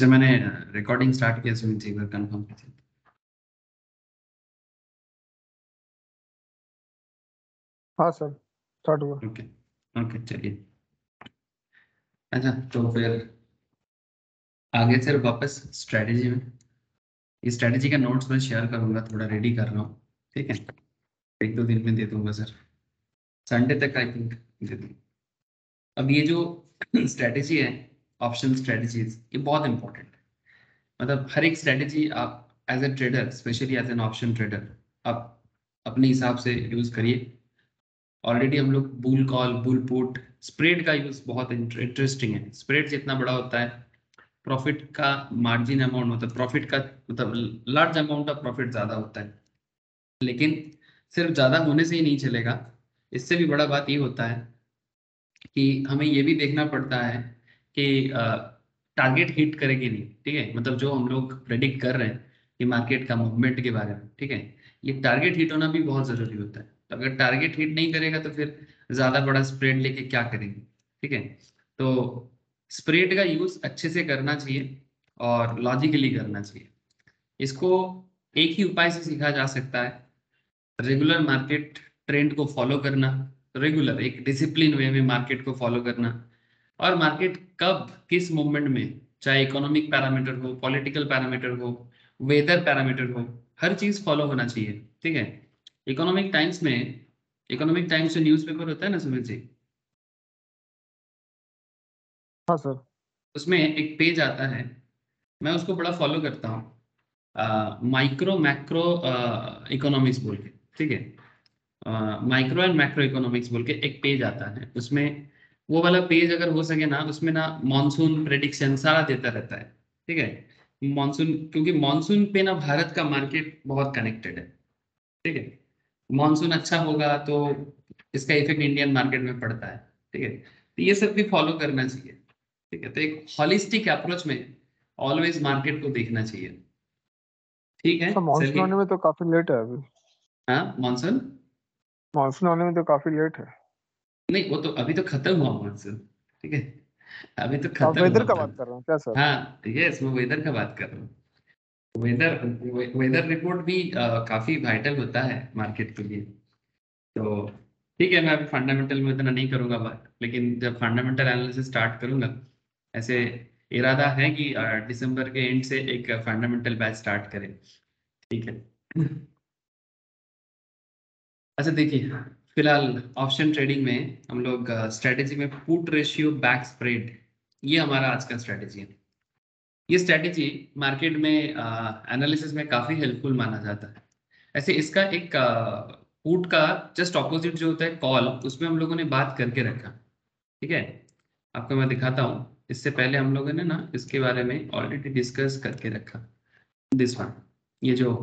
जब मैंने recording start किया सुमित जी एक बार कंफर्म कीजिए। हाँ सर, स्टार्ट हुआ। ओके ओके चलिए। अच्छा तो फिर आगे से वापस स्ट्रेटेजी में, इस स्ट्रेटेजी का नोट्स मैं शेयर करूंगा, थोड़ा रेडी कर रहा हूँ, ठीक है। एक दो दिन में दे दूंगा सर, संडे तक आई थिंक दे दूंगा। अब ये जो स्ट्रेटेजी है, ऑप्शन स्ट्रेटेजीज, ये बहुत इंपॉर्टेंट है। मतलब हर एक स्ट्रेटेजी आप as a trader, specially as an option trader, आप अपने हिसाब से यूज करिए। ऑलरेडी हम लोग bull call, bull put, spread का यूज बहुत इंटरेस्टिंग है। स्प्रेड जितना बड़ा होता है, प्रॉफिट का मार्जिन अमाउंट, मतलब प्रॉफिट का, मतलब लार्ज अमाउंट ऑफ प्रॉफिट ज्यादा होता है। लेकिन सिर्फ ज्यादा होने से ही नहीं चलेगा, इससे भी बड़ा बात ये होता है कि हमें ये भी देखना पड़ता है कि टारगेट हिट करेगी नहीं, ठीक है। मतलब जो हम लोग प्रेडिक्ट कर रहे हैं कि मार्केट का मूवमेंट के बारे में, ठीक है, ये टारगेट हिट होना भी बहुत जरूरी होता है। तो अगर टारगेट हिट नहीं करेगा तो फिर ज्यादा बड़ा स्प्रेड लेके क्या करेंगे, ठीक है। तो स्प्रेड का यूज अच्छे से करना चाहिए और लॉजिकली करना चाहिए। इसको एक ही उपाय से सीखा जा सकता है, रेगुलर मार्केट ट्रेंड को फॉलो करना, रेगुलर एक डिसिप्लिन वे में मार्केट को फॉलो करना। और मार्केट कब किस मूवमेंट में, चाहे इकोनॉमिक पैरामीटर हो, पॉलिटिकल पैरामीटर हो, वेदर पैरामीटर हो, हर चीज फॉलो होना चाहिए, ठीक है। इकोनॉमिक टाइम्स में, इकोनॉमिक टाइम्स जो न्यूज़पेपर होता है ना सुमित जी, हाँ सर। उसमें एक पेज आता है, मैं उसको बड़ा फॉलो करता हूँ, माइक्रो मैक्रो इकोनॉमिक्स बोल के, ठीक है। माइक्रो एंड मैक्रो इकोनॉमिक्स बोल के एक पेज आता है, उसमें वो वाला पेज अगर हो सके ना, उसमें ना मॉनसून प्रेडिक्शन सारा देता रहता है, ठीक है। मॉनसून, क्योंकि मॉनसून पे ना भारत का मार्केट बहुत कनेक्टेड है, ठीक है। मॉनसून अच्छा होगा तो इसका इफेक्ट इंडियन मार्केट में पड़ता है, ठीक है। तो ये सब भी फॉलो करना चाहिए, ठीक है। तो एक हॉलिस्टिक अप्रोच में ऑलवेज मार्केट को देखना चाहिए, ठीक है। सर मानसून चलिए। आने में तो काफी लेट है अभी। हाँ मानसून, मानसून आने में तो काफी लेट है। नहीं वो तो अभी तो खत्म हुआ मानसून, ठीक है, अभी तो आप खत्म वेदर हुआ का था। बात कर रहे हैं क्या सर? हाँ यस, मैं वेदर का बात कर रहा हूँ। वेदर, वेदर रिपोर्ट भी काफी वाइटल होता है मार्केट के लिए। तो ठीक है, मैं अभी फंडामेंटल में इतना नहीं करूंगा बात, लेकिन जब फंडामेंटल एनालिसिस स्टार्ट करूंगा, ऐसे इरादा है कि दिसंबर के एंड से एक फंडामेंटल बैच स्टार्ट करें, ठीक है। अच्छा देखिए, फिलहाल ऑप्शन ट्रेडिंग में हम लोग स्ट्रेटेजी में पुट रेशियो बैक स्प्रेड, ये हमारा आज का स्ट्रेटेजी है। ये स्ट्रेटेजी मार्केट में एनालिसिस में काफी हेल्पफुल माना जाता है। ऐसे इसका एक पुट का जस्ट ऑपोजिट जो होता है कॉल, उसमें हम लोगों ने बात करके रखा, ठीक है। आपको मैं दिखाता हूँ, इससे पहले हम लोगों ने ना इसके बारे में ऑलरेडी डिस्कस करके रखा। दिस वन, ये जो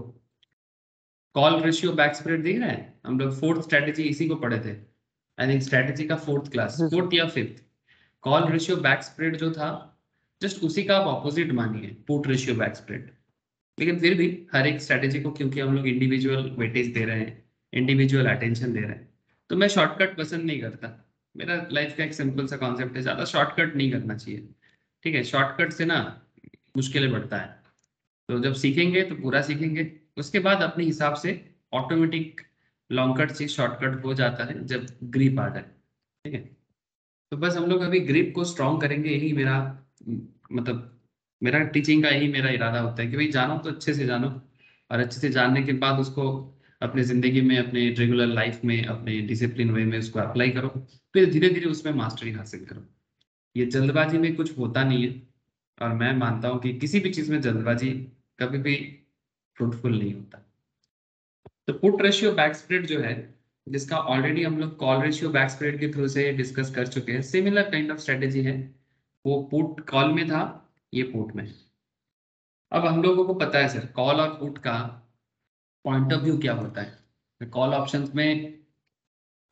कॉल रेशियो बैक स्प्रेड दिख रहा है, हम लोग फोर्थ स्ट्रेटेजी इसी को पढ़े थे, आई थिंक स्ट्रेटेजी का फोर्थ क्लास, जी सर। फोर्थ या fifth. Call ratio back spread जो था, जस्ट उसी का आप ऑपोजिट मानिए, पुट रेशियो बैक स्प्रेड। लेकिन फिर भी हर एक स्ट्रेटेजी को क्योंकि हम लोग इंडिविजुअल वेटेज दे रहे हैं, इंडिविजुअल अटेंशन दे रहे हैं, तो मैं शॉर्टकट पसंद नहीं करता। मेरा लाइफ का एक सिंपल सा कॉन्सेप्ट है, ज्यादा शॉर्टकट नहीं करना चाहिए, ठीक है। शॉर्टकट से ना मुश्किलें बढ़ता है। तो जब सीखेंगे तो पूरा सीखेंगे, उसके बाद अपने हिसाब से ऑटोमेटिक लॉन्ग कट से शॉर्टकट हो जाता है जब ग्रिप आ जाए, ठीक है। तो बस हम लोग अभी ग्रिप को स्ट्रॉन्ग करेंगे, यही मेरा मतलब मेरा टीचिंग का यही मेरा इरादा होता है कि भाई जानो तो अच्छे से जानो, और अच्छे से जानने के बाद उसको अपने जिंदगी में, अपने रेगुलर लाइफ में, अपने डिसिप्लिन वे में उसको अप्लाई करो, फिर धीरे धीरे उसमें मास्टरी हासिल करो। ये जल्दबाजी में कुछ होता नहीं है, और मैं मानता हूँ कि किसी भी चीज में जल्दबाजी कभी भी फ्रूटफुल नहीं होता। तो पुट रेशियो बैक स्प्रेड जो है, जिसका ऑलरेडी हम लोग कॉल रेशियो बैक स्प्रेड के थ्रू से डिस्कस कर चुके हैं, सिमिलर काइंड ऑफ स्ट्रेटेजी है। वो पुट कॉल में था, ये पुट में। अब हम लोगों को पता है सर, कॉल और पुट का पॉइंट ऑफ व्यू क्या होता है। कॉल ऑप्शंस में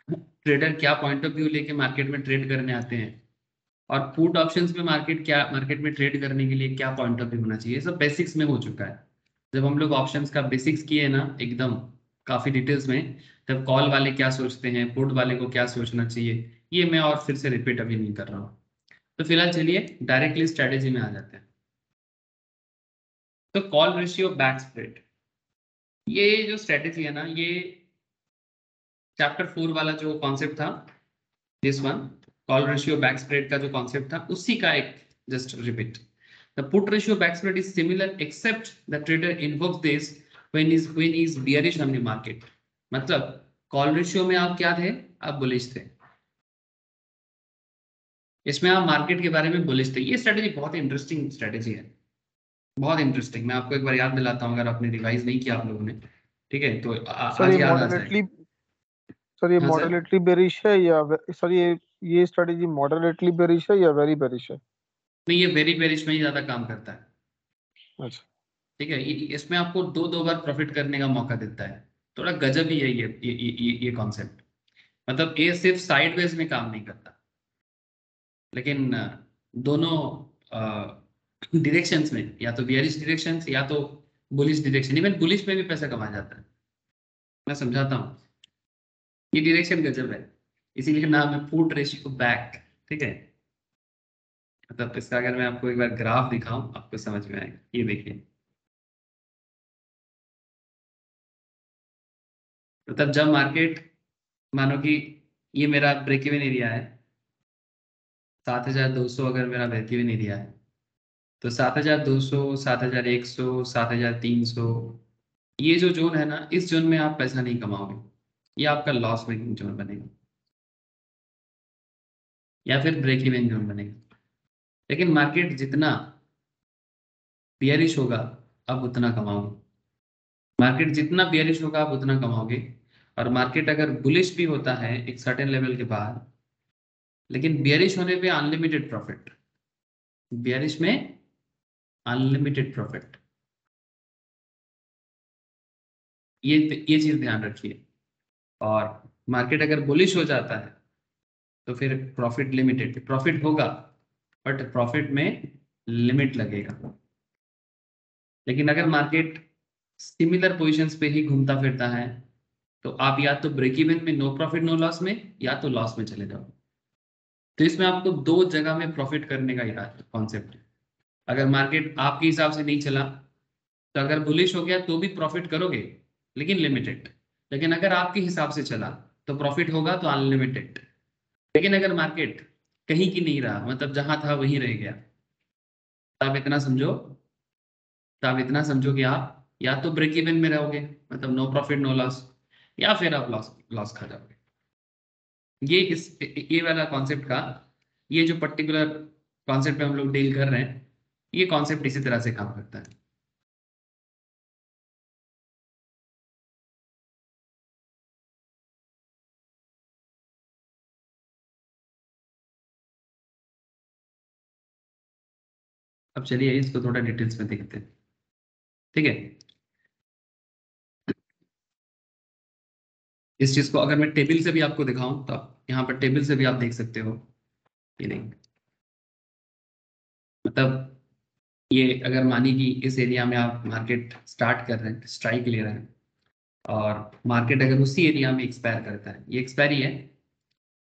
ट्रेडर क्या पॉइंट ऑफ व्यू लेके मार्केट में ट्रेड करने आते हैं, और पुट ऑप्शंस में मार्केट में ट्रेड करने के लिए क्या पॉइंट ऑफ व्यू होना चाहिए, सब बेसिक्स में हो चुका है। जब हम लोग ऑप्शंस का बेसिक्स किए ना एकदम काफी डिटेल्स में, तब कॉल वाले क्या सोचते हैं, पुट वाले को क्या सोचना चाहिए, ये मैं और फिर से रिपीट अभी नहीं कर रहा हूँ। तो फिलहाल चलिए डायरेक्टली स्ट्रेटेजी में आ जाते हैं। तो कॉल रेशियो बैक स्प्रेड, ये जो स्ट्रेटेजी है ना, ये चैप्टर 4 वाला जो कॉन्सेप्ट था, this one call ratio back spread का जो कॉन्सेप्ट था उसी का एक just repeat. The put ratio back spread is similar except the trader invokes this when is bearish on the market. मतलब कॉल रेशियो में आप क्या थे, आप बुलिश थे, इसमें आप मार्केट के बारे में बुलिश थे। ये स्ट्रेटेजी बहुत इंटरेस्टिंग स्ट्रेटेजी है, बहुत इंटरेस्टिंग। मैं आपको एक बार याद दिलाता हूँ अगर आपने रिवाइज नहीं किया आप लोगों ने, ठीक है, तो सर आज ये याद आ मॉडरेटली जाएगा। सर ये हाँ सर, मॉडरेटली बेरिश है या सर ये स्ट्रेटेजी मॉडरेटली बेरिश है या वेरी बेरिश है? नहीं ये वेरी बेरिश में ही ज्यादा काम करता है, अच्छा। ठीक है। इसमें आपको दो दो बार प्रॉफिट करने का मौका देता है, थोड़ा गजब ही है ये कॉन्सेप्ट। मतलब ये सिर्फ साइडवेज में काम नहीं करता, लेकिन दोनों डायरेक्शंस में, या तो बियरिश डायरेक्शन या तो बुलिश डायरेक्शन, इवन बुलिश में भी पैसा कमाया जाता है। मैं समझाता हूँ, ये डायरेक्शन गजब है, इसीलिए नाम है पुट रेशियो बैक, ठीक है। मतलब इसका अगर मैं आपको एक बार ग्राफ दिखाऊं आपको समझ में आएगा। ये देखिए, मतलब जब मार्केट, मानो कि ये मेरा ब्रेक इवन एरिया है, 7,200 अगर मेरा ब्रेक इवन एरिया है, तो 7,200, 7,100, 7,300, ये जो जोन है ना, इस जोन में आप पैसा नहीं कमाओगे, ये आपका लॉस मेकिंग जोन बनेगा या फिर ब्रेक इवन जोन बनेगा। लेकिन मार्केट जितना बियरिश होगा आप उतना कमाओगे, मार्केट जितना बियरिश होगा आप उतना कमाओगे। और मार्केट अगर बुलिश भी होता है एक सर्टेन लेवल के बाद, लेकिन बियरिश होने पे अनलिमिटेड प्रॉफिट, बियरिश में अनलिमिटेड प्रॉफिट, ये चीज ध्यान रखिए। और मार्केट अगर बुलिश हो जाता है तो फिर प्रॉफिट लिमिटेड, प्रॉफिट होगा बट प्रॉफिट में लिमिट लगेगा। लेकिन अगर मार्केट सिमिलर पोजीशंस पे ही घूमता फिरता है तो आप या तो ब्रेक इवन में नो प्रॉफिट नो लॉस में, या तो लॉस में चले जाओ। तो इसमें आपको दो जगह में प्रॉफिट करने का इरादा कॉन्सेप्ट है। अगर मार्केट आपके हिसाब से नहीं चला तो अगर बुलिश हो गया तो भी प्रॉफिट करोगे लेकिन लिमिटेड, लेकिन अगर आपके हिसाब से चला तो प्रॉफिट होगा तो अनलिमिटेड। लेकिन अगर मार्केट कहीं की नहीं रहा, मतलब जहां था वहीं रह गया, तो आप इतना समझो, तो आप इतना समझो कि आप या तो ब्रेक इवन में रहोगे, मतलब नो प्रॉफिट नो लॉस, या फिर आप लॉस लॉस खा जाओगे। ये वाला कॉन्सेप्ट का, ये जो पर्टिकुलर कॉन्सेप्ट पे हम लोग डील कर रहे हैं, ये कॉन्सेप्ट इसी तरह से काम करता है। अब चलिए इसको थोड़ा डिटेल्स में देखते हैं, ठीक है। इस चीज को अगर मैं टेबल से भी आपको दिखाऊं तो आप यहाँ पर टेबल से भी आप देख सकते हो। ये नहीं, मतलब ये अगर मानी कि इस एरिया में आप मार्केट स्टार्ट कर रहे हैं, स्ट्राइक ले रहे हैं, और मार्केट अगर उसी एरिया में एक्सपायर करता है, ये एक्सपायरी है।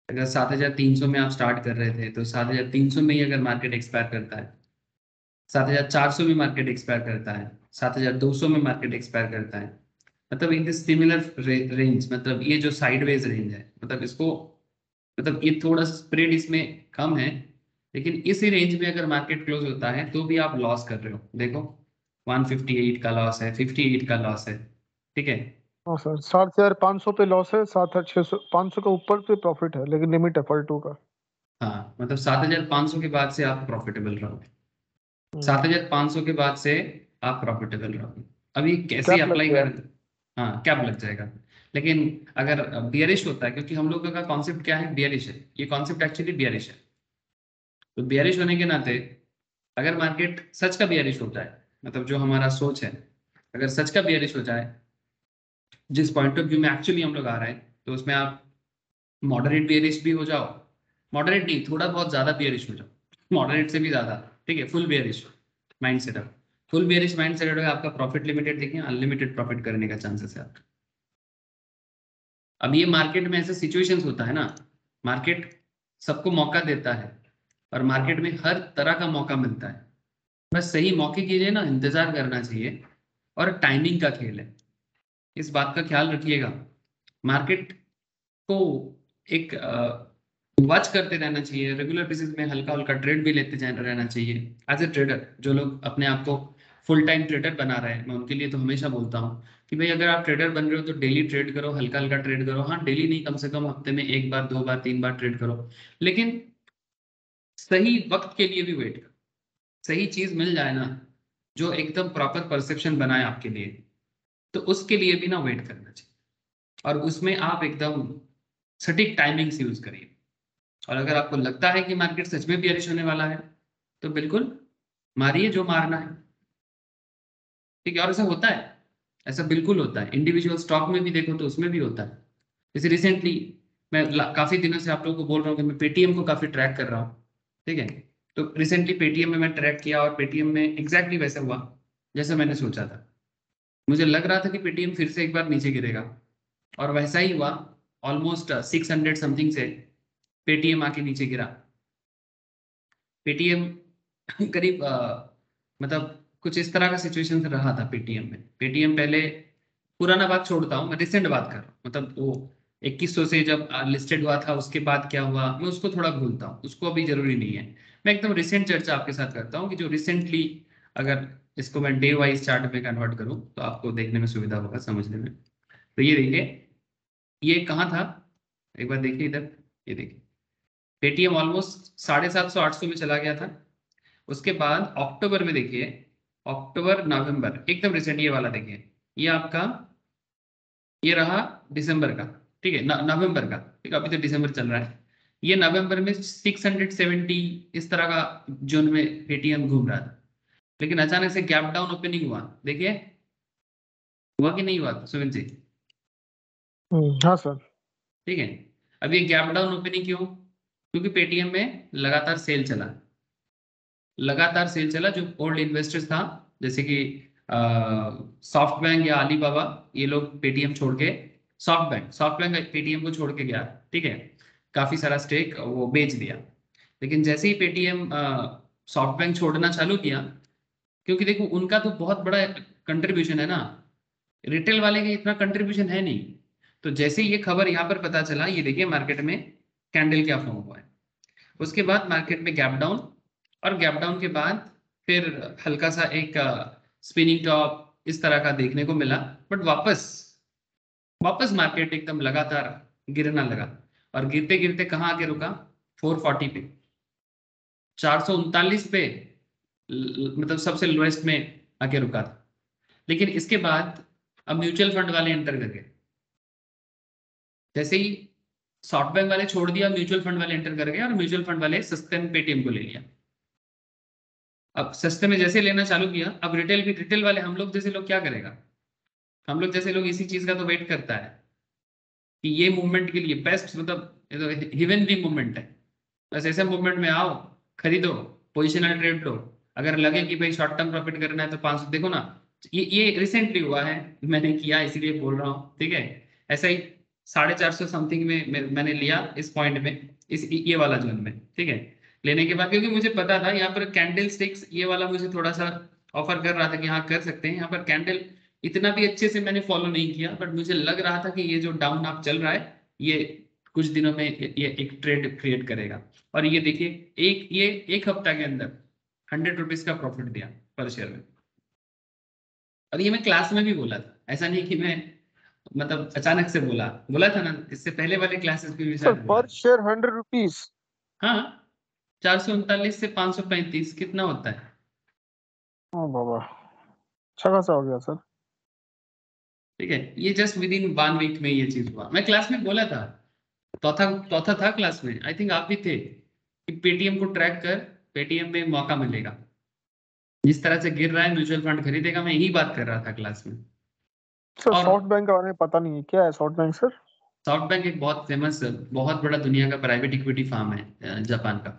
अगर 7,300 में आप स्टार्ट कर रहे थे तो 7,300 में ही अगर मार्केट एक्सपायर करता है, 7,400 में मार्केट एक्सपायर करता है, 7,200 में मार्केट एक्सपायर करता है, मतलब इन दिस सिमिलर रेंज, मतलब ये जो साइडवेज रेंज है, मतलब इसको, मतलब ये थोड़ा स्प्रेड इसमें कम है, लेकिन इसी रेंज में अगर मार्केट क्लोज होता है तो भी आप लॉस कर रहे हो। देखो 158 का लॉस है, 58 का लॉस है, ठीक है। हाँ सर, 7,500 पे लॉस है, 7,600 500 का ऊपर पे प्रॉफिट है, लेकिन लिमिट है फॉल 2 का। हाँ मतलब 7,500 के बाद से आप प्रॉफिटेबल रहोगे, हम्म। 7,500 के बाद से आप प्रॉफिटेबल रहोगे। अभी कैसे कैप लग अप्लाई गया। कर, हाँ कैप लग जाएगा। लेकिन अगर बियरिश होता है, क्योंकि हम लोगों का कॉन्सेप्ट क्या है, बियरिश है, ये कॉन्सेप्ट एक्चुअली बियरिश है। तो बियरिश होने के नाते अगर मार्केट सच का बियरिश हो जाए, मतलब जो हमारा सोच है, अगर सच का बियरिश हो जाए, जिस पॉइंट ऑफ व्यू में एक्चुअली हम लोग आ रहे हैं, तो उसमें आप मॉडरेट बियरिश भी हो जाओ, मॉडरेट नहीं थोड़ा बहुत ज्यादा बियरिश हो जाओ, मॉडरेट से भी ज्यादा, ठीक है, full bearish mind setup, full bearish mind setup है आपका, प्रॉफिट लिमिटेड देखिए, अनलिमिटेड प्रॉफिट करने का चांसेस है आपका। अब ये मार्केट में ऐसे सिचुएशंस होता है ना, मार्केट सबको मौका देता है और मार्केट में हर तरह का मौका मिलता है। बस सही मौके के लिए ना इंतजार करना चाहिए, और टाइमिंग का खेल है, इस बात का ख्याल रखिएगा। मार्केट को एक वॉच करते रहना चाहिए, रेगुलर बेसिस में हल्का हल्का ट्रेड भी लेते जाना रहना चाहिए। एज ए ट्रेडर जो लोग अपने आप को फुल टाइम ट्रेडर बना रहे हैं, मैं उनके लिए तो हमेशा बोलता हूँ कि भाई अगर आप ट्रेडर बन रहे हो तो डेली ट्रेड करो, हल्का हल्का ट्रेड करो। हाँ, डेली नहीं, कम से कम हफ्ते में एक बार, दो बार, तीन बार ट्रेड करो, लेकिन सही वक्त के लिए भी वेट करो। सही चीज मिल जाए ना, जो एकदम प्रॉपर परसेप्शन बनाए आपके लिए, तो उसके लिए भी ना वेट करना चाहिए, और उसमें आप एकदम सटीक टाइमिंग्स यूज करिए। और अगर आपको लगता है कि मार्केट सच में बियरिश होने वाला है, तो बिल्कुल मारिए जो मारना है। ठीक है, और ऐसा होता है, ऐसा बिल्कुल होता है। इंडिविजुअल स्टॉक में भी देखो तो उसमें भी होता है। जैसे रिसेंटली मैं काफी दिनों से आप लोगों को बोल रहा हूँ कि मैं पेटीएम को काफी ट्रैक कर रहा हूँ। ठीक है, तो रिसेंटली पेटीएम में मैं ट्रैक किया, और पेटीएम में एग्जैक्टली वैसा हुआ जैसा मैंने सोचा था। मुझे लग रहा था कि पेटीएम फिर से एक बार नीचे गिरेगा, और वैसा ही हुआ। ऑलमोस्ट 600 समथिंग से पेटीएम आके नीचे गिरा। पेटीएम करीब मतलब कुछ इस तरह का सिचुएशन रहा था पेटीएम में। पेटीएम पहले, पुराना बात छोड़ता हूँ, मैं रिसेंट बात कर रहा हूँ, मतलब वो 2100 से जब लिस्टेड हुआ था उसके बाद क्या हुआ, मैं उसको थोड़ा भूलता हूँ, उसको अभी जरूरी नहीं है। मैं एकदम रिसेंट चर्चा आपके साथ करता हूँ कि जो रिसेंटली, अगर इसको मैं डे वाइज चार्ट में कन्वर्ट करूँ तो आपको देखने में सुविधा होगा, समझने में। तो ये देखिए, ये कहाँ था, एक बार देखिए इधर, ये देखिए पेटीएम ऑलमोस्ट 750 800 में चला गया था। उसके बाद अक्टूबर में देखिए, अक्टूबर नवंबर एकदम रिसेंट, ये वाला देखिए, ये आपका, ये रहा दिसंबर का, ठीक है, नवंबर का, ठीक है, अभी तो दिसंबर चल रहा है। ये नवंबर में 670 इस तरह का जोन में पेटीएम घूम रहा था, लेकिन अचानक से गैप डाउन ओपनिंग हुआ, देखिए हुआ कि नहीं हुआ सुमित जी? हाँ सर। ठीक है, अब ये गैप डाउन ओपनिंग क्यों? क्योंकि पेटीएम में लगातार सेल चला, लगातार सेल चला। जो ओल्ड इन्वेस्टर्स था, जैसे कि सॉफ्ट बैंक या अलीबाबा, ये लोग पेटीएम छोड़ के, सॉफ्ट बैंक पेटीएम को छोड़ के गया, ठीक है, काफी सारा स्टेक वो बेच दिया। लेकिन जैसे ही पेटीएम सॉफ्ट बैंक छोड़ना चालू किया, क्योंकि देखो उनका तो बहुत बड़ा कंट्रीब्यूशन है ना, रिटेल वाले का इतना कंट्रीब्यूशन है नहीं। तो जैसे ही ये खबर यहाँ पर पता चला, ये देखिए मार्केट में कैंडल क्या फॉर्म हुआ है। उसके बाद मार्केट में गैप डाउन, और गैप डाउन के बाद फिर हल्का सा एक स्पिनिंग टॉप इस तरह का देखने को मिला। बट वापस वापस मार्केट एकदम लगातार गिरना लगा, और गिरते गिरते कहाँ आके रुका? 440 पे, 439 पे, मतलब सबसे लोएस्ट में आके रुका था। लेकिन इसके बाद अब म्यूचुअल फंड वाले एंटर कर गए। जैसे ही सॉफ्ट बैंक वाले छोड़ दिया, म्यूचुअल फंड वाले एंटर कर गए, और म्यूचुअल फंड वाले सस्ते में पेटीएम को ले लिया। अब सस्ते में जैसे लेना चालू किया, अब रिटेल वाले, हम लोग जैसे लोग क्या करेगा? हम लोग जैसे लोग इसी चीज का तो वेट करता है कि ये मूवमेंट के लिए बेस्ट, मतलब ये तो हेवनली मूवमेंट है। बस ऐसे मूवमेंट में आओ, खरीदो, पोजिशनल ट्रेड लो। अगर लगे कि भाई शॉर्ट टर्म प्रॉफिट करना है तो 500, देखो ना, ये रिसेंटली हुआ है, मैंने किया इसीलिए बोल रहा हूँ, ठीक है। ऐसा ही 450 समथिंग में मैंने लिया इस पॉइंट में, इस ये वाला जोन में, ठीक है। लेने के बाद क्योंकि मुझे पता था यहाँ पर कैंडल स्टिक्स, ये वाला मुझे थोड़ा सा ऑफर कर रहा था कि हाँ कर सकते हैं यहाँ पर कैंडल। इतना भी अच्छे से मैंने फॉलो नहीं किया, बट मुझे लग रहा था कि ये जो डाउन आप चल रहा है, ये कुछ दिनों में ये एक ट्रेड क्रिएट करेगा। और ये देखिए, ये एक हफ्ता के अंदर 100 रुपीज का प्रॉफिट दिया पर शेयर में। और ये मैं क्लास में भी बोला था, ऐसा नहीं कि मैं मतलब अचानक से बोला बोला था ना, इससे पहले वाले क्लासेस में भी सर शायद बोला। पर शेयर 100 रुपीज? हाँ, 439 से 535 कितना होता है? ओ बाबा, अच्छा खासा हो गया सर। ठीक है, ये जस्ट विद इन 1 वीक में ये चीज हुआ। मैं क्लास में बोला था, चौथा चौथा था क्लास में, आई थिंक आप भी थे, कि पेटीएम को ट्रैक कर, पेटीएम में मौका मिलेगा। जिस तरह से गिर रहा है म्यूचुअल फंड खरीदेगा, मैं यही बात कर रहा था क्लास में। सर और सॉफ्ट बैंक के बारे में पता नहीं है, क्या है soft bank sir? Soft bank एक बहुत फेमस, बहुत बड़ा दुनिया का प्राइवेट इक्विटी फार्म है, जापान का।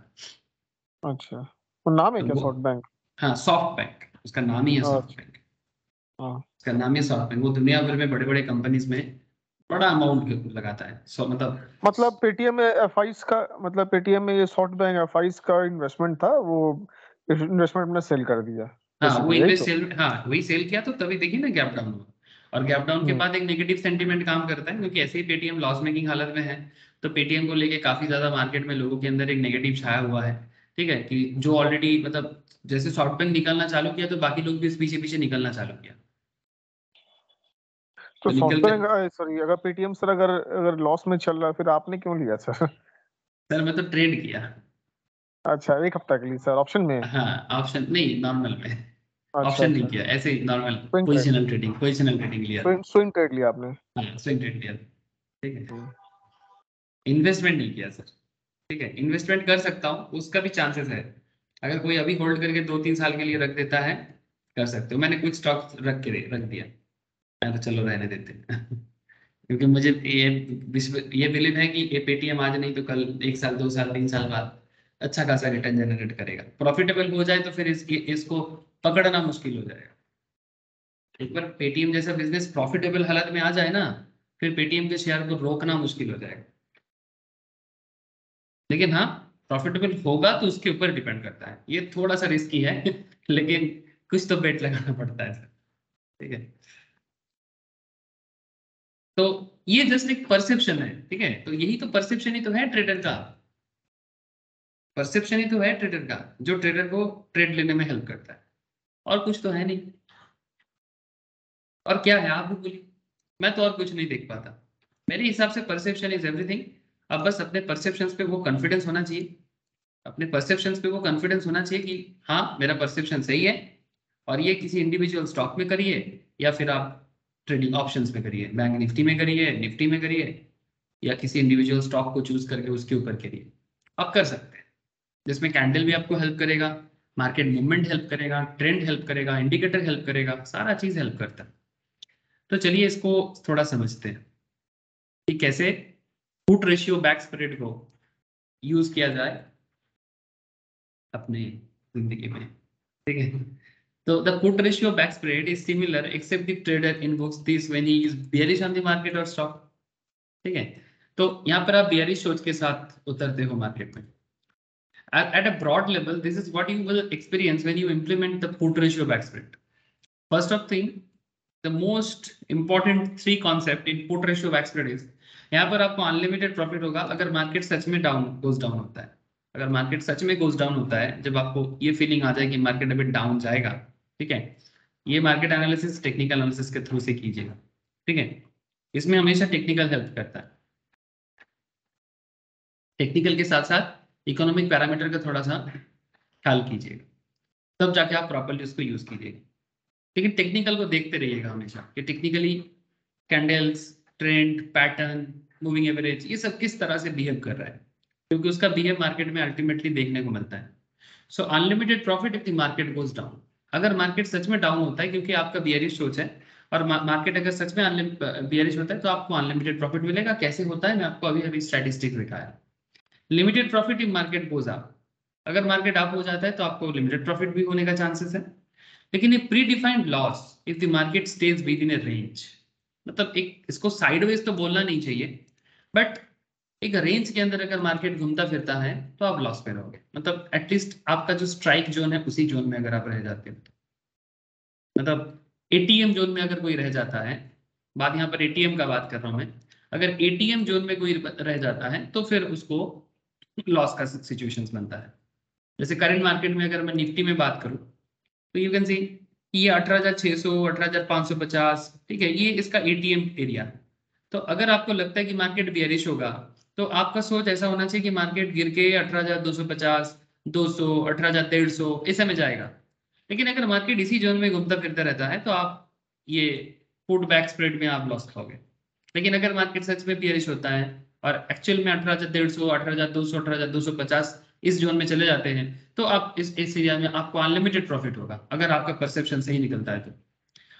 अच्छा, वो नाम है तो क्या वो, सॉफ्ट बैंक? हाँ सॉफ्ट बैंक, उसका नाम ही है सॉफ्ट अच्छा। बैंक। हाँ। उसका नाम ही है सॉफ्ट बैंक। वो दुनिया भर में बड़े बड़े कंपनीज में बड़ा अमाउंट लगाता है, सो मतलब। मतलब पेटीएम में एफआईस का, मतलब पेटीएम में ये सॉफ्ट बैंक एफआईस का इन्वेस्टमेंट था वो, इन्वेस्टमेंट में सेल कर दिया हाँ वो बेसिकली, यही इन्वेस्ट तो। सेल, हाँ वही सेल किया तो तभी देखिए ना गैप डाउन हुआ। और गैप डाउन के हम्म। बाद एक नेगेटिव सेंटीमेंट काम करता है, क्योंकि ऐसे ही पेटीएम लॉस मेकिंग हालत में है, तो पेटीएम को लेके काफी ज्यादा मार्केट में लोगों के अंदर एक नेगेटिव छाया हुआ है। ठीक है, कि जो ऑलरेडी मतलब जैसे सॉफ्टबैंक निकलना चालू किया तो बाकी लोग भी इस पीछे पीछे निकलना चालू किया, तो तो निकल के। सॉफ्टवेयर, सॉरी, अगर पेटीएम सर अगर अगर लॉस में चल रहा है फिर आपने क्यों लिया सर? सर मैं तो ट्रेड किया। अच्छा, एक हफ्ता के लिए सर ऑप्शन में? हाँ ऑप्शन नहीं, नॉर्मल में। अच्छा ऑप्शन नहीं अच्छा। किया, ऐसे ही normal swing trade, positional trading, positional trading लिया था। स्विंग ट्रेड लिया आपने? हाँ स्विंग ट्रेड लिया था। ठीक है, हम्म। इन्वेस्टमेंट नहीं किया सर। ठीक है, इन्वेस्टमेंट कर सकता हूँ, उसका भी चांसेस है। अगर कोई अभी होल्ड करके 2-3 साल के लिए रख देता है, कर सकते हो। मैंने कुछ स्टॉक रख दिया। मैं तो चलो रहने देते हैं। क्योंकि मुझे ये बिलीव है कि ये पेटीएम आज नहीं तो कल, 1 साल 2 साल 3 साल बाद अच्छा खासा रिटर्न जनरेट करेगा। प्रॉफिटेबल हो जाए तो फिर इसको पकड़ना मुश्किल हो जाएगा। एक बार पेटीएम जैसा बिजनेस प्रॉफिटेबल हालत में आ जाए ना, फिर पेटीएम के शेयर को रोकना मुश्किल हो जाएगा। लेकिन हाँ, प्रॉफिटेबल होगा तो उसके ऊपर डिपेंड करता है, ये थोड़ा सा रिस्की है। लेकिन कुछ तो बेट लगाना पड़ता है सर। ठीक है, तो ये जस्ट एक परसेप्शन है। ठीक है, तो यही तो परसेप्शन ही तो है ट्रेडर का। परसेप्शन ही तो है ट्रेडर का, जो ट्रेडर को ट्रेड लेने में हेल्प करता है, और कुछ तो है नहीं। और क्या है आप भी बोलिए, मैं तो और कुछ नहीं देख पाता। मेरे हिसाब से परसेप्शन इज एवरीथिंग। अब बस अपने परसेप्शंस पे वो कॉन्फिडेंस होना चाहिए, अपने परसेप्शंस पे वो कॉन्फिडेंस होना चाहिए कि हाँ मेरा परसेप्शन सही है, और ये किसी इंडिविजुअल स्टॉक में करिए, या फिर आप ट्रेडिंग ऑप्शंस में करिए, बैंक निफ्टी में करिए, निफ्टी में करिए, या किसी इंडिविजुअल स्टॉक को चूज करके उसके ऊपर करिए। आप कर सकते हैं, जिसमें कैंडल भी आपको हेल्प करेगा, मार्केट मूवमेंट हेल्प करेगा, ट्रेंड हेल्प करेगा, इंडिकेटर हेल्प करेगा, सारा चीज हेल्प करता है। तो चलिए इसको थोड़ा समझते हैं कि कैसे पुट रेशियो बैक स्प्रेड को यूज किया जाए अपने जिंदगी में। ठीक है, तो the put ratio back spread is similar except the trader invokes this when he is bearish on the market or stock। ठीक है, तो यहाँ पर आप bearish सोच के साथ उतरते हो मार्केट में। At a broad level, this is what you will experience when you implement the put ratio back spread. First of thing, the most important three concept in put ratio back spread is, यहाँ पर आपको unlimited profit होगा अगर market सच में goes down होता है। अगर मार्केट सच में गोज डाउन होता है, जब आपको ये फीलिंग आ जाए कि मार्केट अभी डाउन जाएगा, ठीक है, ये मार्केट एनालिसिस टेक्निकल एनालिसिस के थ्रू से कीजिएगा। ठीक है, इसमें हमेशा टेक्निकल हेल्प करता है। टेक्निकल के साथ साथ इकोनॉमिक पैरामीटर का थोड़ा सा ख्याल कीजिएगा, तब जाके आप प्रॉपरली उसको यूज कीजिएगा। लेकिन टेक्निकल को देखते रहिएगा हमेशा कि technically candles, trend pattern, moving average, ये सब किस तरह से बिहेव कर रहा है, क्योंकि उसका बिहेव मार्केट में अल्टीमेटली देखने को मिलता है। So unlimited profit if the market goes down. अगर मार्केट सच में डाउन होता है क्योंकि आपका बियरिश सोच है, और मार्केट अगर सच में बियरिश होता है तो आपको अनलिमिटेड प्रॉफिट मिलेगा। कैसे होता है, मैं आपको अभी अभी स्टैटिस्टिक्स दिखाया। Limited profit in market goes up, अगर मार्केट अप हो जाता है तो आपको लिमिटेड प्रॉफिट भी होने का चांसेस है। लेकिन ये pre defined loss if the market stage with in A range, मतलब एक इसको साइडवेज तो बोलना नहीं चाहिए, बट एक रेंज के अंदर अगर मार्केट घूमता फिरता है तो आप लॉस पे रहोगे। मतलब एटलीस्ट आपका जो स्ट्राइक जोन है उसी जोन में अगर आप रह जाते हो, मतलब एटीएम जोन में अगर कोई रह जाता है, बात यहाँ पर एटीएम का बात कर रहा हूं मैं, अगर एटीएम जोन में कोई रह जाता है तो फिर उसको लॉस का सिचुएशंस बनता है। जैसे करंट मार्केट में अगर मैं निफ्टी में बात करूं, तो यू कैन सी ये 18,600, 18,550, ठीक है, ये इसका एटीएम एरिया है। तो अगर आपको लगता है कि मार्केट बियरिश होगा, तो आपका सोच ऐसा होना चाहिए कि मार्केट गिर के 18,250, 200, 18,150 ऐसे में जाएगा। लेकिन अगर मार्केट इसी जोन में घूमता फिरता रहता है तो आप ये पुट बैक स्प्रेड में आप लॉस खाओगे। लेकिन अगर मार्केट सच में बियरिश होता है और एक्चुअल में 18,150, 18,200, 18,250 इस जोन में चले जाते हैं, तो आप इस एरिया में आपको अनलिमिटेड प्रॉफिट होगा, अगर आपका परसेप्शन सही निकलता है तो।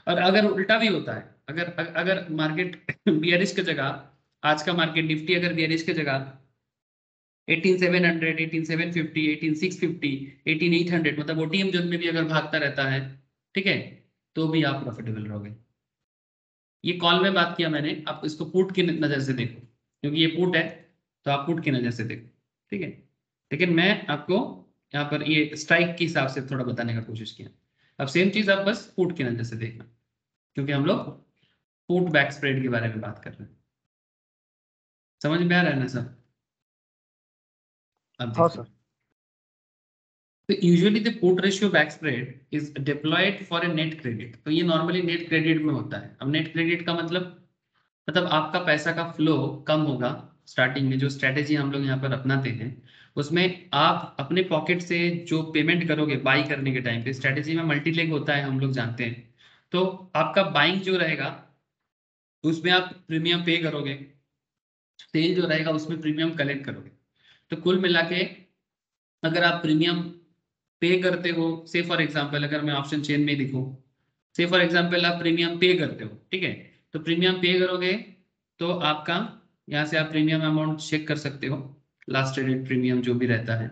और अगर उल्टा भी होता है, अगर अगर मार्केट बियरिश की जगह, आज का मार्केट निफ्टी अगर बियरिश की जगह 18,700, 18,750, 18,650, 18,800, मतलब ओटीएम जोन में भी अगर भागता रहता है, ठीक है, तो भी आप प्रॉफिटेबल रहोगे। ये कॉल में बात किया मैंने, आप इसको पुट की नजर से देखो, क्योंकि ये पुट है तो आप पुट की नजर से देखो। ठीक है, लेकिन मैं आपको यहाँ पर ये स्ट्राइक के हिसाब से थोड़ा बताने का कोशिश किया। अब सेम चीज आप बस पुट की नजर से देखना, क्योंकि हम लोग पुट बैक स्प्रेड के बारे में बात कर रहे हैं। समझ में आ रहा है ना सर? अब हाँ देखिए, सर। तो usually the put ratio back spread is deployed for a net credit. तो ये नॉर्मली नेट क्रेडिट में होता है। अब नेट क्रेडिट का मतलब आपका पैसा का फ्लो कम होगा स्टार्टिंग में। जो स्ट्रेटेजी हम लोग यहाँ पर अपनाते हैं उसमें आप अपने पॉकेट से जो पेमेंट करोगे बाई करने के टाइम पे, स्ट्रेटेजी में मल्टी लेग होता है हम लोग जानते हैं। तो आपका बाइंग जो रहेगा उसमें आप प्रीमियम पे करोगे, सेल जो रहेगा उसमें प्रीमियम कलेक्ट करोगे। तो कुल मिला के अगर आप प्रीमियम पे करते हो, से फॉर एग्जांपल अगर मैं ऑप्शन चेन में दिखूं, से फॉर एग्जांपल आप प्रीमियम पे करते हो, ठीक है, तो प्रीमियम पे करोगे तो आपका यहाँ से आप प्रीमियम अमाउंट चेक कर सकते हो, लास्ट ट्रेडेड प्रीमियम जो भी रहता है,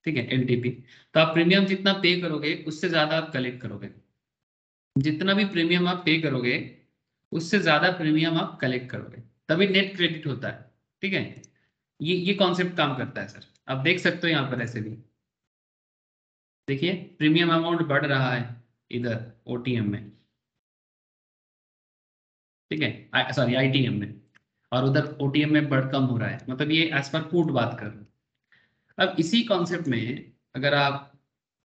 ठीक है, एलटीपी। तो आप प्रीमियम जितना पे करोगे उससे ज्यादा आप कलेक्ट करोगे। जितना भी प्रीमियम आप पे करोगे उससे ज्यादा प्रीमियम आप कलेक्ट करोगे, तभी नेट क्रेडिट होता है। ठीक है, ये कॉन्सेप्ट काम करता है सर। आप देख सकते हो यहाँ पर ऐसे भी देखिए प्रीमियम अमाउंट बढ़ रहा है इधर ओटीएम में, ठीक है, सॉरी आईटीएम में, और उधर ओटीएम में बढ़ कम हो रहा है। मतलब ये एज पर पुट बात कर रहे हैं। अब इसी कॉन्सेप्ट में अगर आप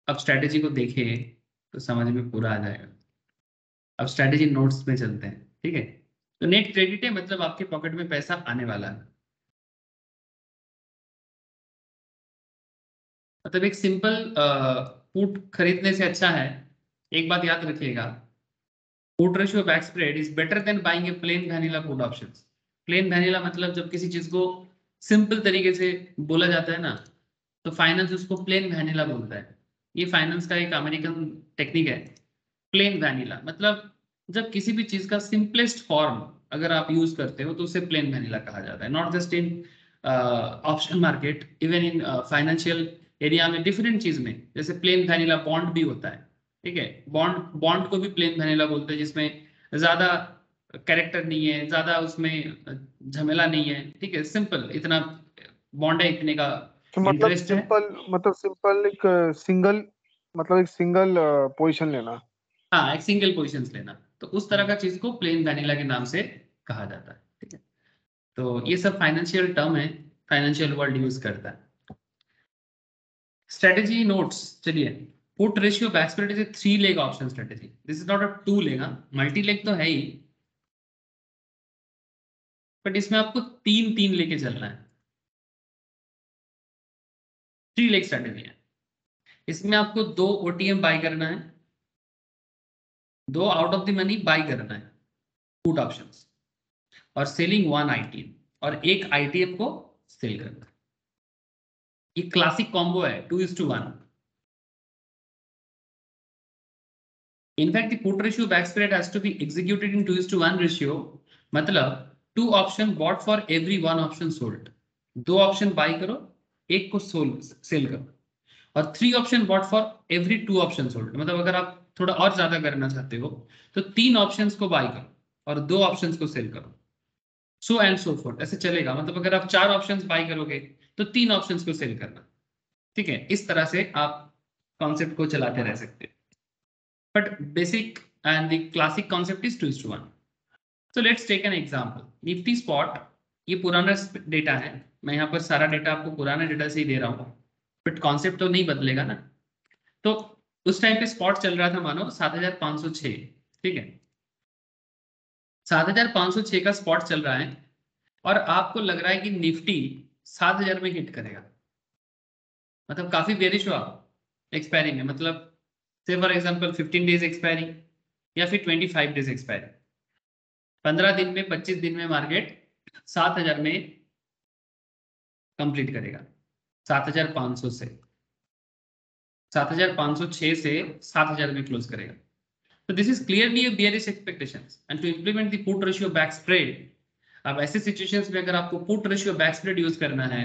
अब स्ट्रेटेजी को देखें तो समझ में पूरा आ जाएगा। अब स्ट्रेटेजी नोट्स में चलते हैं, ठीक है। तो नेट क्रेडिट है मतलब आपके पॉकेट में पैसा आने वाला है। मतलब एक सिंपल पुट खरीदने से अच्छा है, एक बात याद रखिएगा, put ratio back spread is better than buying a plain vanilla put options. Plain vanilla मतलब जब किसी चीज को सिंपल तरीके से बोला जाता है ना, तो फाइनेंस उसको प्लेन वैनिला बोलता है। ये फाइनेंस का एक अमेरिकन टेक्निक है। प्लेन वैनिला मतलब जब किसी भी चीज का सिंपलेस्ट फॉर्म अगर आप यूज करते हो तो उसे प्लेन वैनिला कहा जाता है। Not just in option market, even in financial area में डिफरेंट चीज में, जैसे प्लेन वैनिला बॉन्ड भी होता है, ठीक है। बॉन्ड बॉन्ड को भी प्लेन वैनिला बोलते हैं, जिसमें ज्यादा कैरेक्टर नहीं है, ज्यादा उसमें झमेला नहीं है, ठीक है, सिंपल इतना बॉन्ड है, इतने का तो मतलब इंटरेस्ट है। सिंपल एक सिंगल, मतलब एक सिंगल पोजीशन लेना। हाँ, एक सिंगल पोजिशन लेना, तो उस तरह का चीज को प्लेन वैनिला के नाम से कहा जाता है, ठीक है। तो ये सब फाइनेंशियल टर्म है, फाइनेंशियल वर्ल्ड यूज करता है। स्ट्रेटेजी नोट्स चलिए। Put ratio back spread is a 3 leg option strategy, this is not a 2 leg. Multi leg तो है ही, बट इसमें आपको 3 लेके चलना है। 3 लेग स्ट्रेटेजी है। इसमें आपको 2 ओटीएम बाय करना है, 2 out of the money by करना है पुट ऑप्शंस, और सेलिंग 1 आईटीएम, और एक आईटीएम को सेल करना है। ये क्लासिक कॉम्बो है 2:1। In fact, the put ratio back spread has to be executed in 2:1 ratio. मतलब 2 option bought for every 1 option sold. 2 option buy करो, एक को सेल करो, और 3 option bought for every 2 option sold. मतलब अगर आप थोड़ा और ज्यादा करना चाहते हो तो 3 ऑप्शंस को बाई करो और 2 ऑप्शंस को सेल करो, सो एंड सो फोर्थ, ऐसे चलेगा। मतलब अगर आप 4 ऑप्शंस बाई करोगे तो 3 ऑप्शंस को सेल करना, ठीक है। इस तरह से आप कॉन्सेप्ट को चलाते रह सकते हैं। But basic and the classic concept is 2:1. So let's take an example. Nifty spot, ये पुराना डेटा है, मैं यहाँ पर सारा डेटा आपको पुराना डेटा से ही दे रहा हूँ, बट कॉन्सेप्ट तो नहीं बदलेगा ना। तो उस टाइम पे स्पॉट चल रहा था मानो 7,506, ठीक है, 7,506 का स्पॉट चल रहा है, और आपको लग रहा है कि निफ्टी 7,000 में हिट करेगा। मतलब काफी बेरिश हुआ एक्सपायरी में, मतलब से फॉर एग्जांपल 15 डेज एक्सपायरी या फिर 25 डेज एक्सपायरी, 15 दिन में 25 दिन में मार्केट 7,000 में कंप्लीट करेगा। 7,500 से 7,506 से 7,000 में क्लोज करेगा। तो this is clearly a bearish expectations and to implement the put ratio back spread। अब ऐसे सिचुएशंस में अगर आपको put ratio back spread use करना है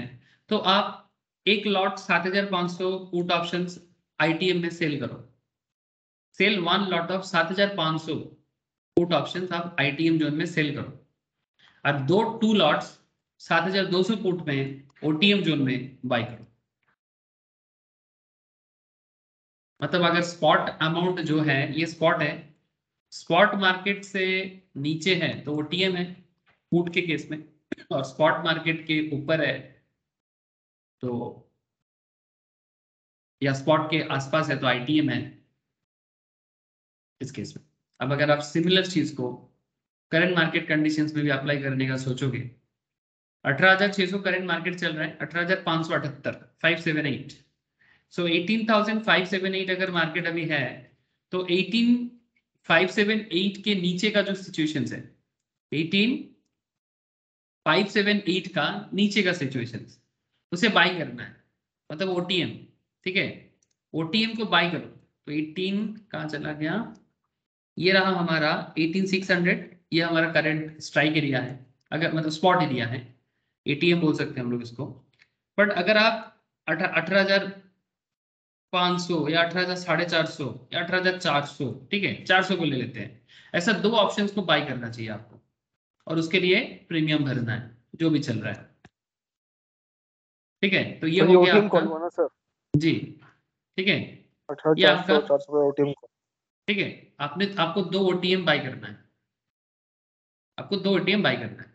तो आप एक लॉट 7,500 पुट ऑप्शंस आईटीएम में सेल करो। Sell 1 lot of 7,500 put options आप आईटीएम जोन में सेल करो, और 2 लॉट्स 7,200 पुट में ओटीएम जोन में बाय करो। मतलब अगर स्पॉट अमाउंट जो है ये स्पॉट है, स्पॉट मार्केट से नीचे है तो वो टीएम है पुट के केस में, और स्पॉट मार्केट के ऊपर है तो, या स्पॉट के आसपास है तो आईटीएम है इस केस में। अब अगर आप सिमिलर चीज को करंट मार्केट कंडीशंस में भी अप्लाई करने का सोचोगे, 18,600 करंट मार्केट चल रहा है, 18,578 578, सो 18,578 अगर मार्केट अभी है तो 18,578 के नीचे का जो सिचुएशन है, 18,578 का नीचे का सिचुएशन उसे बाई करना है, मतलब ओटीएम। ठीक है, ओटीएम को बाई करो तो 18 कहाँ चला गया, ये रहा हमारा 18,600, ये हमारा करंट स्ट्राइक एरिया है, अगर मतलब स्पॉट एरिया है, एटीएम बोल सकते हैं हम लोग इसको। बट अगर आप 18,500 या 18,450 या 18,400, ठीक है 400 को ले लेते हैं, ऐसा दो ऑप्शंस को बाई करना चाहिए आपको, और उसके लिए प्रीमियम भरना है जो भी चल रहा है। ठीक है, तो ये सर ये हो गया ओटीएम आपका। कॉल हुआ ना सर? जी, ठीक है, ये आपका। 18,400 400 का ओटीएम कॉल। ठीक है, आपको दो ओटीएम बाई करना है, आपको दो एटीएम बाई करना है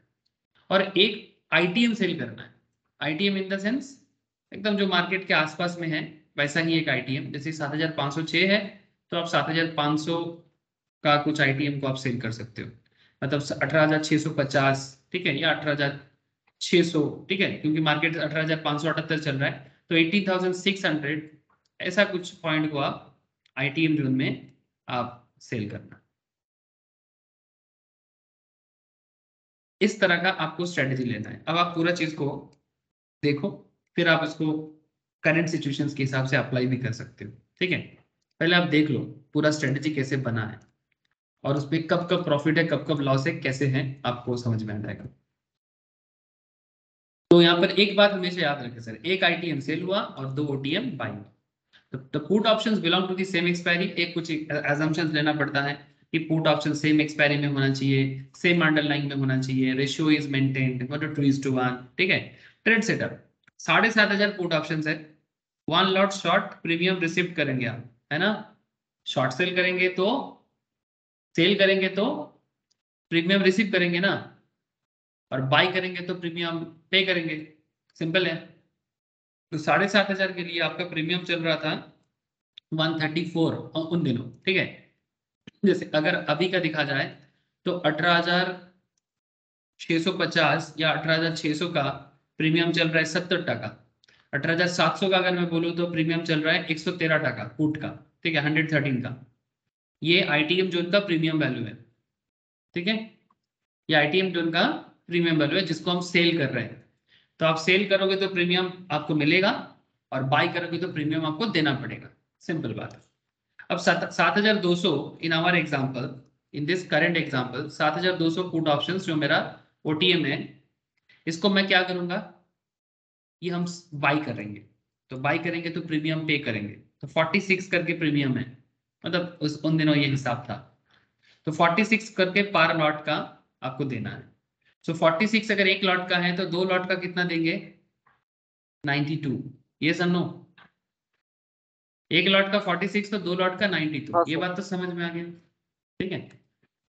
और एक आईटीएम सेल करना है। आईटीएम इन द सेंस एकदम जो मार्केट के आसपास में है वैसा ही एक आईटीएम, जैसे 7,506 है तो आप 7,500 का कुछ आईटीएम को आप सेल कर सकते हो, मतलब 18,650, ठीक है, या 18,600, ठीक है, क्योंकि मार्केट 18,578 चल रहा है तो 18,600 ऐसा कुछ पॉइंट को आप आईटीएम जोन में आप सेल करना। इस तरह का आपको स्ट्रेटेजी लेना है। अब आप पूरा चीज को देखो, फिर आप इसको करंट सिचुएशंस के हिसाब से अप्लाई भी कर सकते हो। ठीक है, पहले आप देख लो पूरा स्ट्रेटेजी कैसे बना है और उसमें कब कब प्रॉफिट है कब कब लॉस है कैसे है आपको समझ में आ जाएगा। तो यहाँ पर एक बात हमेशा याद रखें सर, एक आईटीएम सेल हुआ और दो ओटीएम बाई हुआ, तो put options belong to the same expiry. एक कुछ assumptions लेना पड़ता है कि पुट ऑप्शन सेम एक्सपायरी में होना चाहिए, सेम अंडरलाइन में होना चाहिए, रेशियो इज मेंटेन्ड 2:1, ठीक है। ट्रेड सेटअप 7,500 पुट ऑप्शन है, one lot short premium receive करेंगे आप, है ना, शॉर्ट सेल करेंगे तो प्रीमियम रिसीव करेंगे ना, और बाई करेंगे तो प्रीमियम पे करेंगे, सिंपल है। तो 7,500 के लिए आपका प्रीमियम चल रहा था 134 उन दिनों, ठीक है। जैसे अगर अभी का दिखा जाए तो 18,650 या 18,600 का प्रीमियम चल रहा है 70 टका, 18,700 का अगर मैं बोलूँ तो प्रीमियम चल रहा है 113 टका पुट का, ठीक है, 113 का। ये आईटीएम जोन का प्रीमियम वैल्यू है, ठीक है, ये आईटीएम जोन का प्रीमियम वैल्यू है जिसको हम सेल कर रहे हैं। तो आप सेल करोगे तो प्रीमियम आपको मिलेगा और बाई करोगे तो प्रीमियम आपको देना पड़ेगा, सिंपल बात है। अब 7,200 in our example, in this current example 7,200 put options जो मेरा ओटीएम है, इसको मैं क्या करूंगा, ये हम बाई करेंगे, तो बाई करेंगे तो प्रीमियम पे करेंगे, तो 46 करके प्रीमियम है, मतलब उन दिनों ये हिसाब था, तो 46 करके पर लॉट का आपको देना है। सो 46 अगर एक लॉट का है तो दो लॉट का कितना देंगे, 92, ये नो, एक लॉट का 46 तो दो लॉट का 92, हाँ ये सर। बात तो समझ में आ गया, ठीक है।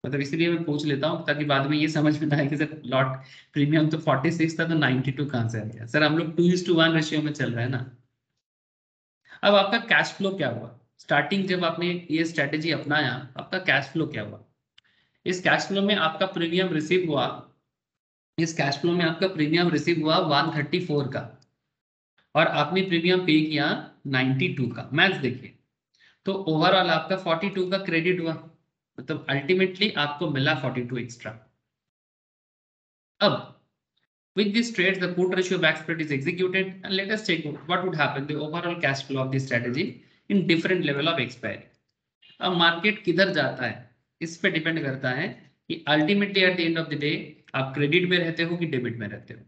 मतलब इसलिए मैं पूछ लेता हूँ ताकि बाद में ये समझ में ना आए कि सर लॉट प्रीमियम तो 46 था तो 92 कहाँ से आ गया, सर हम लोग 2:1 रेशियो में चल रहा है ना। अब आपका कैश फ्लो क्या हुआ, स्टार्टिंग जब आपने ये स्ट्रेटेजी अपनाया आपका कैश फ्लो क्या हुआ, इस कैश फ्लो में आपका प्रीमियम रिसीव हुआ, इस कैश फ्लो में आपका प्रीमियम रिसीव हुआ 134 का, और आपने प्रीमियम पे किया 92 का। मैथ्स देखिए, तो ओवरऑल आपका 42 का क्रेडिट हुआ, मतलब अल्टीमेटली आपको मिला 42 एक्स्ट्रा। अब with this trade the put ratio back spread is executed and let us check what would happen the overall cash flow of this strategy in different level of expiry। अब market किधर जाता है इस पे depend करता है कि ultimately at the end of the day आप क्रेडिट में रहते हो कि डेबिट में रहते हो।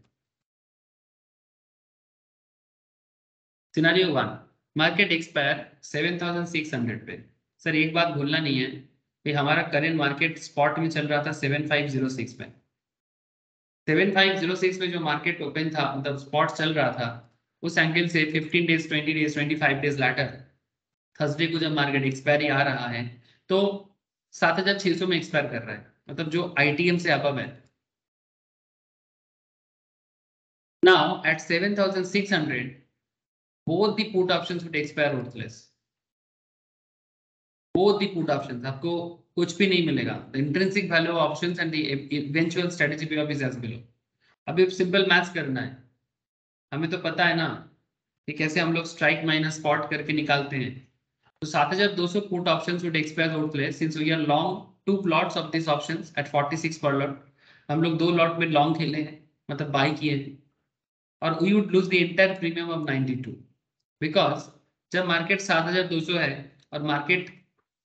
सिनेरियो 1, मार्केट एक्सपायर 7,600 पे। सर एक बात भूलना नहीं है कि हमारा करेंट मार्केट स्पॉट में चल रहा था 7,506 में, 7,506 में जो मार्केट ओपन था मतलब स्पॉट चल रहा था, उस एंगल से 15 days 20 days 25 days later Thursday को जब मार्केट एक्सपायरी आ रहा है तो 7600 में एक्सपायर कर रहा है, मतलब जो आईटीएम से अबव है। Now at 7600 both the put options would expire worthless. Both the put options, आपको कुछ भी नहीं मिलेगा. The intrinsic value of options and the eventual strategy payoff is as below. अभी सिंपल मैथ्स करना है, हमें तो पता है ना कि कैसे हम लोग स्ट्राइक माइनस स्पॉट करके निकालते हैं. तो 7200 put options would expire worthless since we are long 2 plots of this options at 46 पर लॉट. हम लोग 2 लॉट में लॉन्ग खेले हैं, मतलब बाई किए हैं, और we would lose the entire premium of 92 because जब मार्केट 7200 है और मार्केट,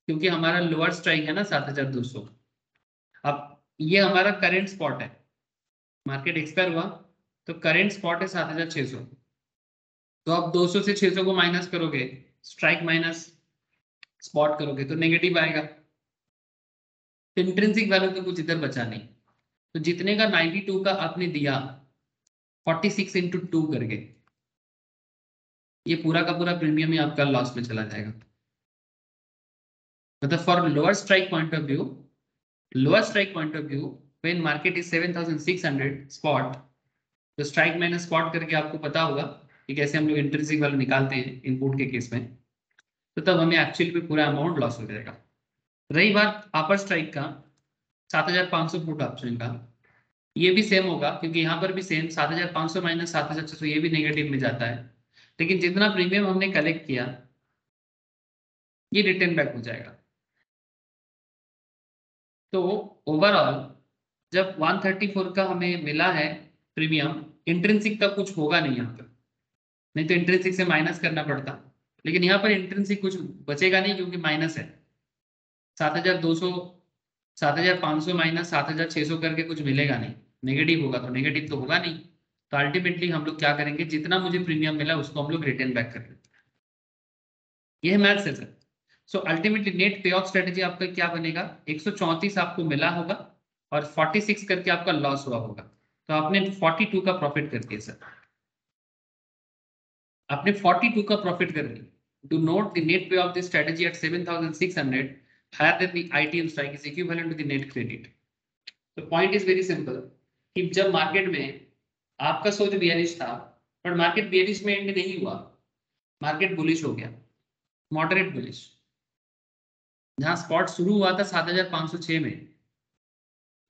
क्योंकि हमारा लोअर स्ट्राइक है ना 7200, अब ये हमारा करंट स्पॉट है, मार्केट एक्सपायर हुआ तो करंट स्पॉट है 7600. तो आप 200 से 600 को माइनस करोगे, स्ट्राइक माइनस स्पॉट करोगे तो नेगेटिव आएगा. इंट्रिंसिक वैल्यू तो कुछ इधर बचा नहीं. तो जितने का 92 का आपने दिया 46 इंटू 2 करके, ये पूरा का पूरा प्रीमियम ही आपका लॉस में चला जाएगा. मतलब for lower strike point of view, when market is 7600 spot, तो स्ट्राइक माइनस स्पॉट करके आपको पता होगा कि कैसे हम लोग इंट्रिंसिक वैल्यू निकालते हैं इनपुट के केस में. तो तब हमें एक्चुअली में पूरा अमाउंट लॉस हो जाएगा. रही बात अपर स्ट्राइक का 7500 पुट ऑप्शन का, ये भी सेम होगा क्योंकि यहाँ पर भी सेम 7500 माइनस 7600, ये भी नेगेटिव में जाता है. लेकिन जितना प्रीमियम हमने कलेक्ट किया ये रिटर्न बैक हो जाएगा. तो ओवरऑल जब 134 का हमें मिला है प्रीमियम, इंट्रिंसिक का कुछ होगा नहीं यहाँ पर, नहीं तो इंट्रिंसिक से माइनस करना पड़ता. लेकिन यहाँ पर इंट्रिंसिक कुछ बचेगा नहीं क्योंकि माइनस है. 7200 7500 माइनस 7600 करके कुछ मिलेगा नहीं, नेगेटिव होगा तो नेगेटिव तो होगा नहीं. तो अल्टीमेटली हम लोग क्या करेंगे, जितना मुझे प्रीमियम मिला उसको हम लोग रिटर्न बैक करेंगे. यह मैथ्स है sir. So ultimately net pay of strategy आपका क्या बनेगा, 134 आपको मिला होगा और 46 करके आपका लॉस हुआ होगा. तो आपने 42 का प्रॉफिट कर दिया सर, आपने 42 का प्रॉफिट कर दिया. Do note the net pay off the strategy at 7600 higher than the ITM strike is equivalent to the net credit. The point is very simple कि जब मार्केट में आपका सोच बियरिश था, पर मार्केट बियरिश में एंड नहीं हुआ, मार्केट बुलिश हो गया, मॉडरेट बुलिश. जहां स्पॉट शुरू हुआ था 7506 में,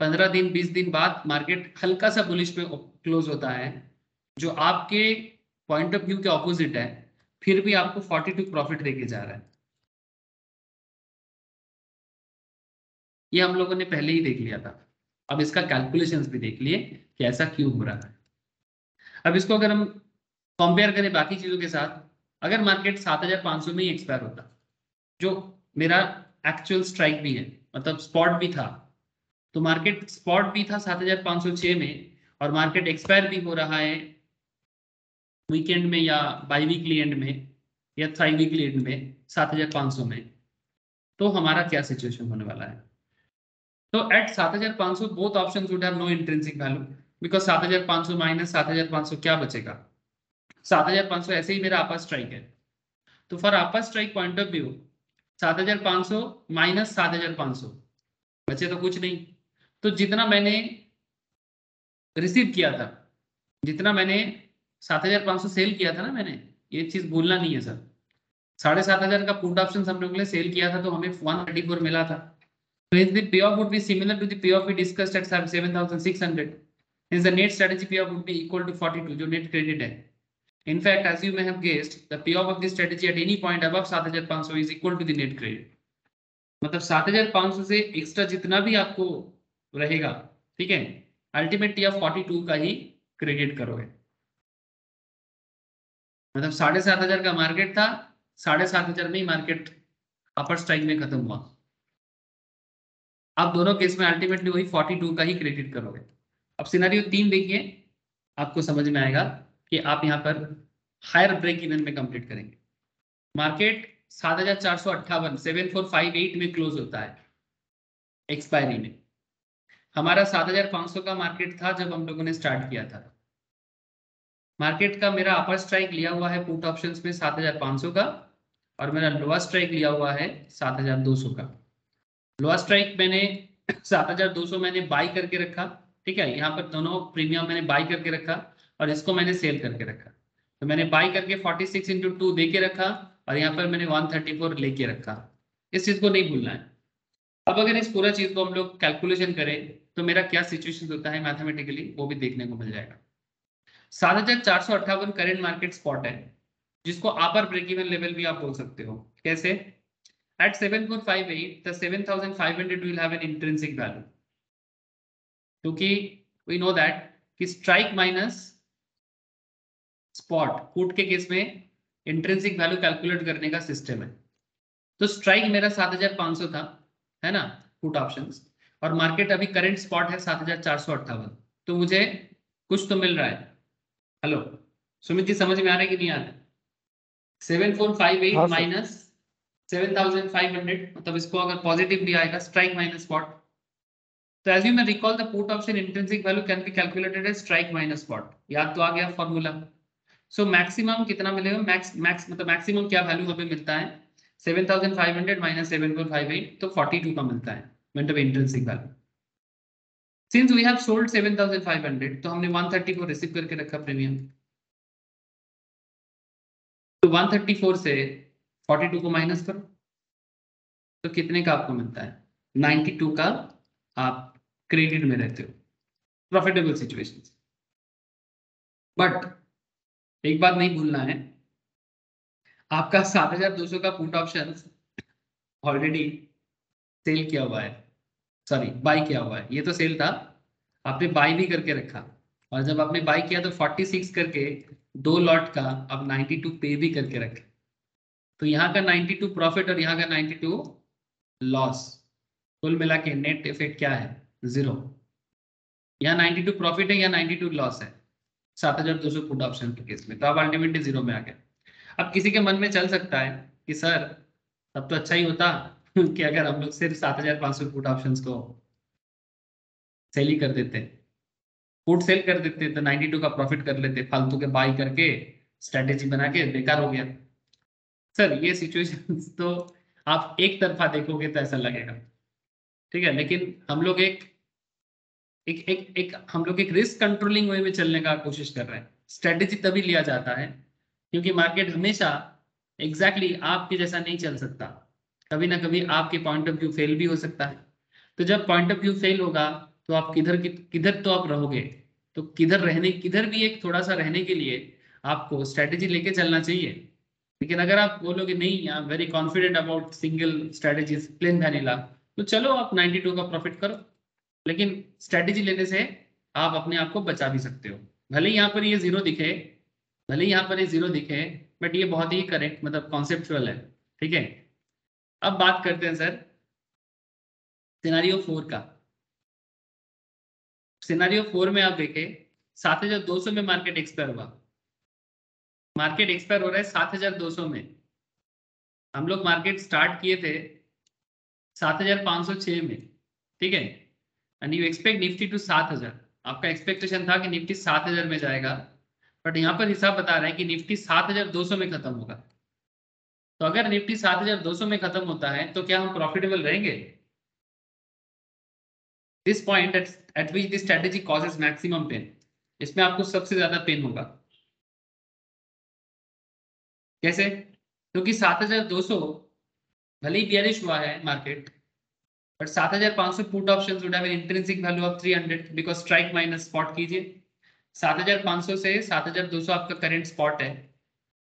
15 दिन 20 दिन बाद मार्केट हल्का सा बुलिश में क्लोज होता है, जो आपके पॉइंट ऑफ व्यू के ऑपोजिट है, फिर भी आपको 42 प्रॉफिट देके जा रहा है. ये हम लोगों ने पहले ही देख लिया था. अब इसका कैलकुलेशंस भी देख लिए कि ऐसा क्यों हो रहा है. अब इसको अगर हम कंपेयर करें बाकी चीजों के साथ, अगर मार्केट 7500 में ही एक्सपायर होता, जो मेरा एक्चुअल स्ट्राइक भी है, मतलब स्पॉट भी था, तो मार्केट स्पॉट भी था 7506 में और मार्केट एक्सपायर भी हो रहा है वीकेंड में या बाई वीकली एंड में या थ्राई वीकली एंड में 7500 में, तो हमारा क्या सिचुएशन होने वाला है. तो at 7500 both options would have no intrinsic value because 7500 minus 7500 क्या बचेगा, 7500 ऐसे ही मेरा अपर स्ट्राइक है. तो for upper strike point of view 7500 minus 7500 बचे तो कुछ नहीं. तो जितना मैंने रिसीव किया था, जितना मैंने 7500 सेल किया था ना, मैंने ये चीज भूलना नहीं है सर, 7500 का पुट ऑप्शन हम लोगों ने सेल किया था तो हमें 134 मिला था. So the payoff would be similar to the payoff we discussed at 7600. Hence the net strategy payoff would be equal to 42, जो net credit है. In fact, as you may have guessed, the payoff of this strategy at any point above 7500 is equal to the net credit. मतलब 7500 से extra जितना भी आपको रहेगा, ठीक है, अल्टीमेटली आप 42 का ही क्रेडिट करोगे. मतलब 7500 का मार्केट था, 7500 में ही मार्केट अपर स्ट्राइक में खत्म हुआ. आप दोनों केस में अल्टीमेटली वही 42 का ही क्रेडिट करोगे. अब सिनेरियो 3 देखिए, आपको समझ में आएगा कि आप यहाँ पर हायर ब्रेक इवन में कंप्लीट करेंगे. मार्केट 7458 7458 में क्लोज होता है एक्सपायरी में. हमारा 7500 का मार्केट था जब हम लोगों ने स्टार्ट किया था. मार्केट का मेरा अपर स्ट्राइक लिया हुआ है पुट ऑप्शंस में 7500 का, और मेरा लोअर स्ट्राइक लिया हुआ है 7200 का। लोअर स्ट्राइक मैंने 7200 मैंने बाई करके रखा, ठीक है, यहाँ पर दोनों प्रीमियम मैंने बाई करके रखा और इसको मैंने सेल करके रखा। तो मैंने बाई करके 46 इंटू 2 दे के रखा और यहाँ पर मैंने 134 लेके रखा। इस चीज को नहीं भूलना है। अब अगर इस पूरा चीज को हम लोग कैलकुलेशन करें तो मेरा क्या सिचुएशन होता है मैथमेटिकली, वो भी देखने को मिल जाएगा। 7458 करेंट मार्केट स्पॉट है, जिसको अपर ब्रेक इवन लेवल भी आप बोल सकते हो। कैसे? At 7.58, the 7,500 will have an intrinsic value. क्योंकि we know that कि strike minus spot पुट के केस में इंट्रिंसिक वैल्यू कैलकुलेट करने का सिस्टम है। तो स्ट्राइक मेरा 7500 था, है ना, पुट ऑप्शंस, और मार्केट अभी करंट स्पॉट है 7458, तो मुझे कुछ तो मिल रहा है। हेलो सुमित जी, समझ में आ रहा है कि नहीं आ रहा है? 7458 माइनस 7500, मतलब इसको अगर पॉजिटिव भी आएगा स्ट्राइक माइनस स्पॉट, तो as you may recall the put option intrinsic value can be calculated as strike minus spot. याद तो आ गया फॉर्मूला। सो मैक्सिमम कितना मिलेगा, मैक्स मतलब मैक्सिमम क्या वैल्यू हमें मिलता है, 7500 माइनस 7.58, तो 42 का मिलता है मतलब intrinsic value. Since we have sold 7500, तो हमने 130 को रिसीव करके रखा प्रीमियम। तो 134 से 42 को माइनस करो तो कितने का आपको मिलता है, 92 का आप क्रेडिट में रहते हो, प्रॉफिटेबल सिचुएशन। बट एक बात नहीं भूलना है, आपका 7200 का पुट ऑप्शन ऑलरेडी सेल किया हुआ है, सॉरी बाई किया हुआ है। ये तो सेल था, आपने बाई भी करके रखा, और जब आपने बाई किया तो 46 करके 2 लॉट का अब 92 पे भी करके रखे। तो यहाँ का 92 प्रॉफिट और यहाँ का 92 लॉस, कुल मिला के नेट इफेक्ट क्या है, 0। यहाँ 92 प्रॉफिट है, यहाँ 92 लॉस है 7200 पुट ऑप्शन के केस में, तो आप अल्टीमेटली 0 में आ गए। अब किसी के मन में चल सकता है कि सर तब तो अच्छा ही होता कि अगर हम लोग सिर्फ 7500 पुट ऑप्शंस को सेल ही कर देते, पुट सेल कर देते, तो 92 का प्रॉफिट कर लेते, फालतू के बाई करके स्ट्रेटेजी बना के बेकार हो गया। सर ये सिचुएशन तो आप एक तरफा देखोगे तो ऐसा लगेगा, ठीक है, लेकिन हम लोग एक रिस्क कंट्रोलिंग वे में चलने का कोशिश कर रहे हैं। स्ट्रेटेजी तभी लिया जाता है क्योंकि मार्केट हमेशा एग्जैक्टली आपके जैसा नहीं चल सकता, कभी ना कभी आपके पॉइंट ऑफ व्यू फेल भी हो सकता है। तो जब पॉइंट ऑफ व्यू फेल होगा तो आप किधर तो आप रहोगे, तो किधर भी एक थोड़ा सा रहने के लिए आपको स्ट्रेटेजी लेके चलना चाहिए। लेकिन अगर आप बोलोगे नहीं, I am very confident about single strategies plain vanilla, तो चलो आप 92 का प्रॉफिट करो, लेकिन स्ट्रेटेजी लेने से आप अपने आप को बचा भी सकते हो। भले ही यहाँ पर ये जीरो दिखे, बट ये बहुत ही करेक्ट मतलब कॉन्सेप्चुअल है, ठीक है। अब बात करते हैं सर सिनारियो 4 का। सिनारियो 4 में आप देखें 7200 में मार्केट एक्सपायर हुआ, हो रहा है 7200 में। हम लोग मार्केट स्टार्ट किए थे 7506 में, ठीक है, and you expect Nifty to 7000। आपका एक्सपेक्टेशन था कि निफ्टी 7000 में जाएगा, बट यहाँ पर हिसाब बता रहा है कि निफ्टी 7200 में खत्म होगा। तो अगर निफ्टी 7200 में खत्म होता है तो क्या हम प्रॉफिटेबल रहेंगे? This point eight which this strategy causes maximum pain, इसमें आपको सबसे ज्यादा पेन होगा। कैसे? क्योंकि 7200 भले ही बियरिश हुआ है market, but 7500 put options would have an intrinsic value of 300 because strike minus spot कीजिए। 7500 से 7200 आपका करंट स्पॉट है,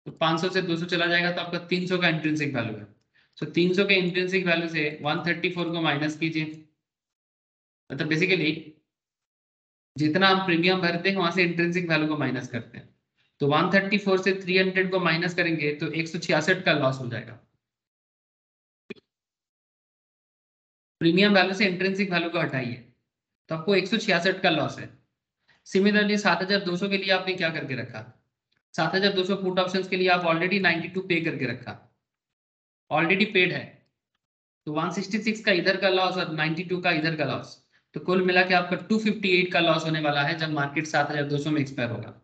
तो 500 से 200 चला जाएगा तो आपका 300 का इंट्रिंसिक वैल्यू है। सो 300 के इंट्रिंसिक वैल्यू से 134 को माइनस कीजिए, मतलब बेसिकली जितना हम प्रीमियम भरते हैं वहां से इंट्रिंसिक वैल्यू को माइनस करते हैं। तो 134 से 300 को माइनस करेंगे तो 166 का लॉस हो जाएगा। प्रीमियम वैल्यू से इंट्रिंसिक वैल्यू को हटाइए तो आपको 166 का लॉस है। सिमिलरली 7200 के लिए आपने क्या करके रखा, 7200 पुट ऑप्शंस के लिए आप ऑलरेडी 92 पे करके रखा, ऑलरेडी पेड है, तो 166 का इधर का लॉस और 92 का इधर का लॉस, तो कुल मिला के आपका 258 का लॉस होने वाला है जब मार्केट 7200 में एक्सपायर होगा।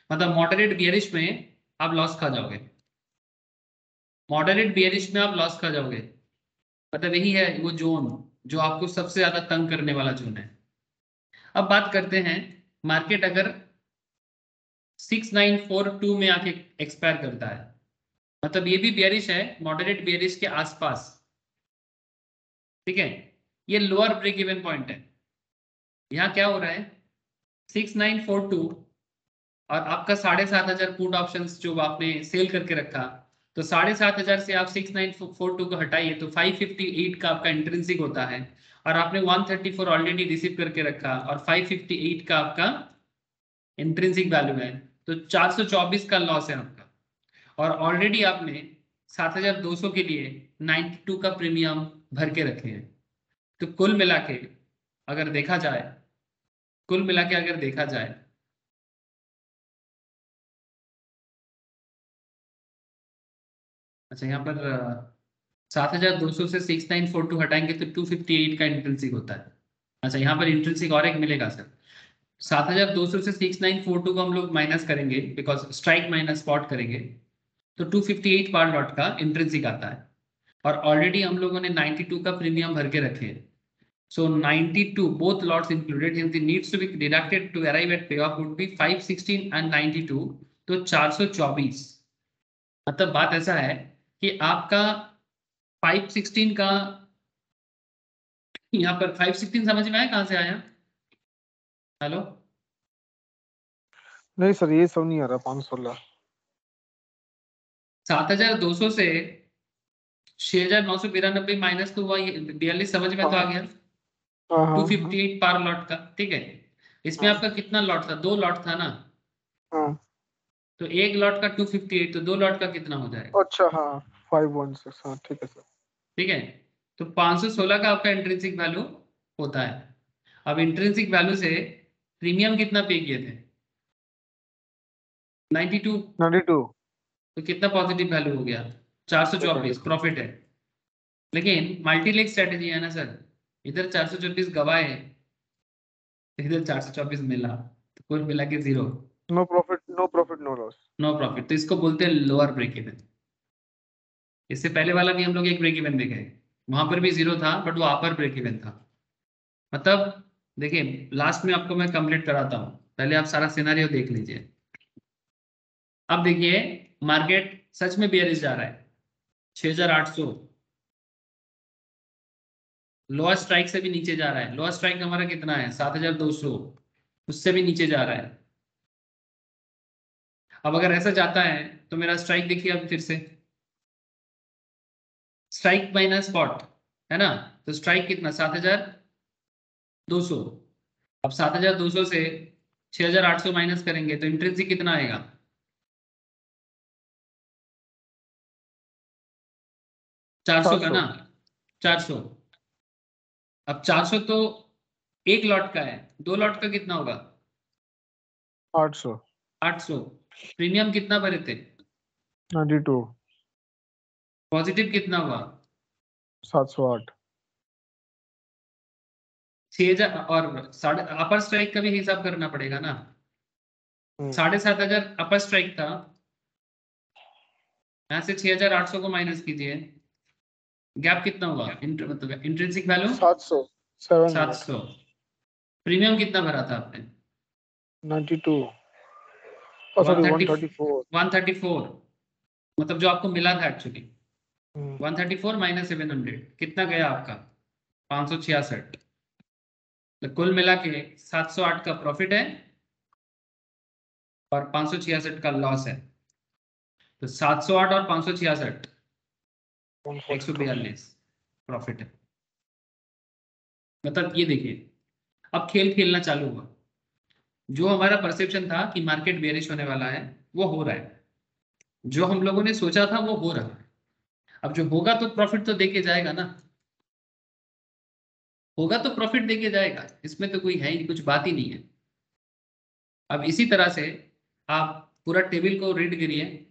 मतलब मॉडरेट बियरिश में आप लॉस खा जाओगे, मॉडरेट बियरिश में आप लॉस खा जाओगे, मतलब यही है वो जोन जो आपको सबसे ज्यादा तंग करने वाला जोन है। अब बात करते हैं मार्केट अगर 6942 में आके एक्सपायर करता है, मतलब ये भी बियरिश है, मॉडरेट बियरिश के आसपास, ठीक है। ये लोअर ब्रेक इवन पॉइंट है। यहाँ क्या हो रहा है 6942 और आपका 7500 पुट ऑप्शन जो आपने सेल करके रखा, तो 7500 से आप 6942 को हटाइए तो 558 का आपका इंट्रिंसिक होता है, और आपने 134 ऑलरेडी रिसीव करके रखा और 558 का आपका इंट्रिंसिक वैल्यू है, तो 424 का लॉस है आपका। और ऑलरेडी आपने 7200 के लिए 92 का प्रीमियम भर के रखे हैं। तो कुल मिला के अगर देखा जाए, कुल मिला के अगर देखा जाए, अच्छा यहाँ पर 7200 से 6942 हटाएंगे तो 258 का इंट्रिंसिक होता है। अच्छा यहाँ पर इंट्रिंसिक और एक मिलेगा सर, 7200 से 6942 को हम लोग माइनस करेंगे बिकॉज स्ट्राइक माइनस स्पॉट करेंगे, तो 258 पर लॉट का इंट्रिंसिक आता है। और ऑलरेडी हम लोगों ने 92 का प्रीमियम भर के रखे हैं, so 92 both lots included hence the needs to be deducted to arrive at payoff would be 516 and 92, तो 424। मतलब बात ऐसा है कि आपका 516 का, यहाँ पर 516 समझ में आया कहां से आया? हेलो, नहीं सर ये सब नहीं आ रहा 516। 7200 से 6992 माइनस तो हुआ, ये 42 समझ में तो आ हाँ गया। हाँ हाँ 258 पर लॉट का, ठीक है। इसमें हाँ आपका कितना लॉट था? 2 लॉट था ना, हाँ। तो एक लॉट का 258, तो 2 लॉट का कितना हो जाएगा? अच्छा हाँ 516 हाँ ठीक है सर। ठीक है, तो 516 का आपका इंट्रिंसिक वैल्यू होता है। अब इंट्रिंसिक वैल्यू से प्रीमियम कितना पे किए थे? 92, 92। तो कितना पॉजिटिव वैल्यू हो गया? 424 प्रॉफिट है। लेकिन मल्टीलेग स्ट्रेटेजी है ना सर, इधर 424 गवाए, इधर 424 मिला, तो कुल मिला के zero, no profit no profit no loss. No profit. तो इसको बोलते हैं लोअर ब्रेक इवन। इससे पहले वाला भी हम लोग एक ब्रेक इवन में गए, वहां पर भी जीरो था बट वो अपर ब्रेक इवन था। मतलब देखिए लास्ट में आपको मैं कंप्लीट कराता हूँ, पहले आप सारा सिनेरियो देख लीजिए। अब देखिए मार्केट सच में बेयरिश जा रहा है, 6800 लोअर स्ट्राइक से भी नीचे जा रहा है। लोअर स्ट्राइक हमारा कितना है? 7200, उससे भी नीचे जा रहा है। अब अगर ऐसा जाता है तो मेरा स्ट्राइक देखिए, अब फिर से स्ट्राइक माइनस स्पॉट है ना, तो स्ट्राइक कितना? 7200। अब 7200 से 6800 माइनस करेंगे तो इंट्रिंसिक कितना आएगा? 400 का 400। ना, 400। अब 400 तो एक लॉट का है, 2 लॉट का कितना होगा? 800। 800। प्रीमियम कितना भरे थे? 92। पॉजिटिव कितना हुआ? 708। 6000। और साढ़े अपर स्ट्राइक का भी हिसाब करना पड़ेगा ना, 7500 अपर स्ट्राइक था, यहाँ से 6800 को माइनस कीजिए, गैप कितना हुआ? मतलब इंट्रिंसिक वैल्यू 700 700। 700। प्रीमियम कितना भरा था आपने? 92 सॉरी 130, 134। 134, मतलब जो आपको मिला था एक्चुअली 134 माइनस 700 कितना गया आपका? 566। तो कुल मिला के 708 का प्रॉफिट है और 566 का लॉस है। तो 708 और 566 142 प्रॉफिट है। मतलब ये देखिए अब खेल खेलना चालू हुआ। जो हमारा परसेप्शन था कि मार्केट बेरिश होने वाला है वो हो रहा है, जो हम लोगों ने सोचा था वो हो रहा है। अब जो होगा तो प्रॉफिट तो देके जाएगा ना, होगा तो प्रॉफिट देके जाएगा, इसमें तो कोई है ही, कुछ बात ही नहीं है। अब इसी तरह से आप पूरा टेबल को रीड करिए।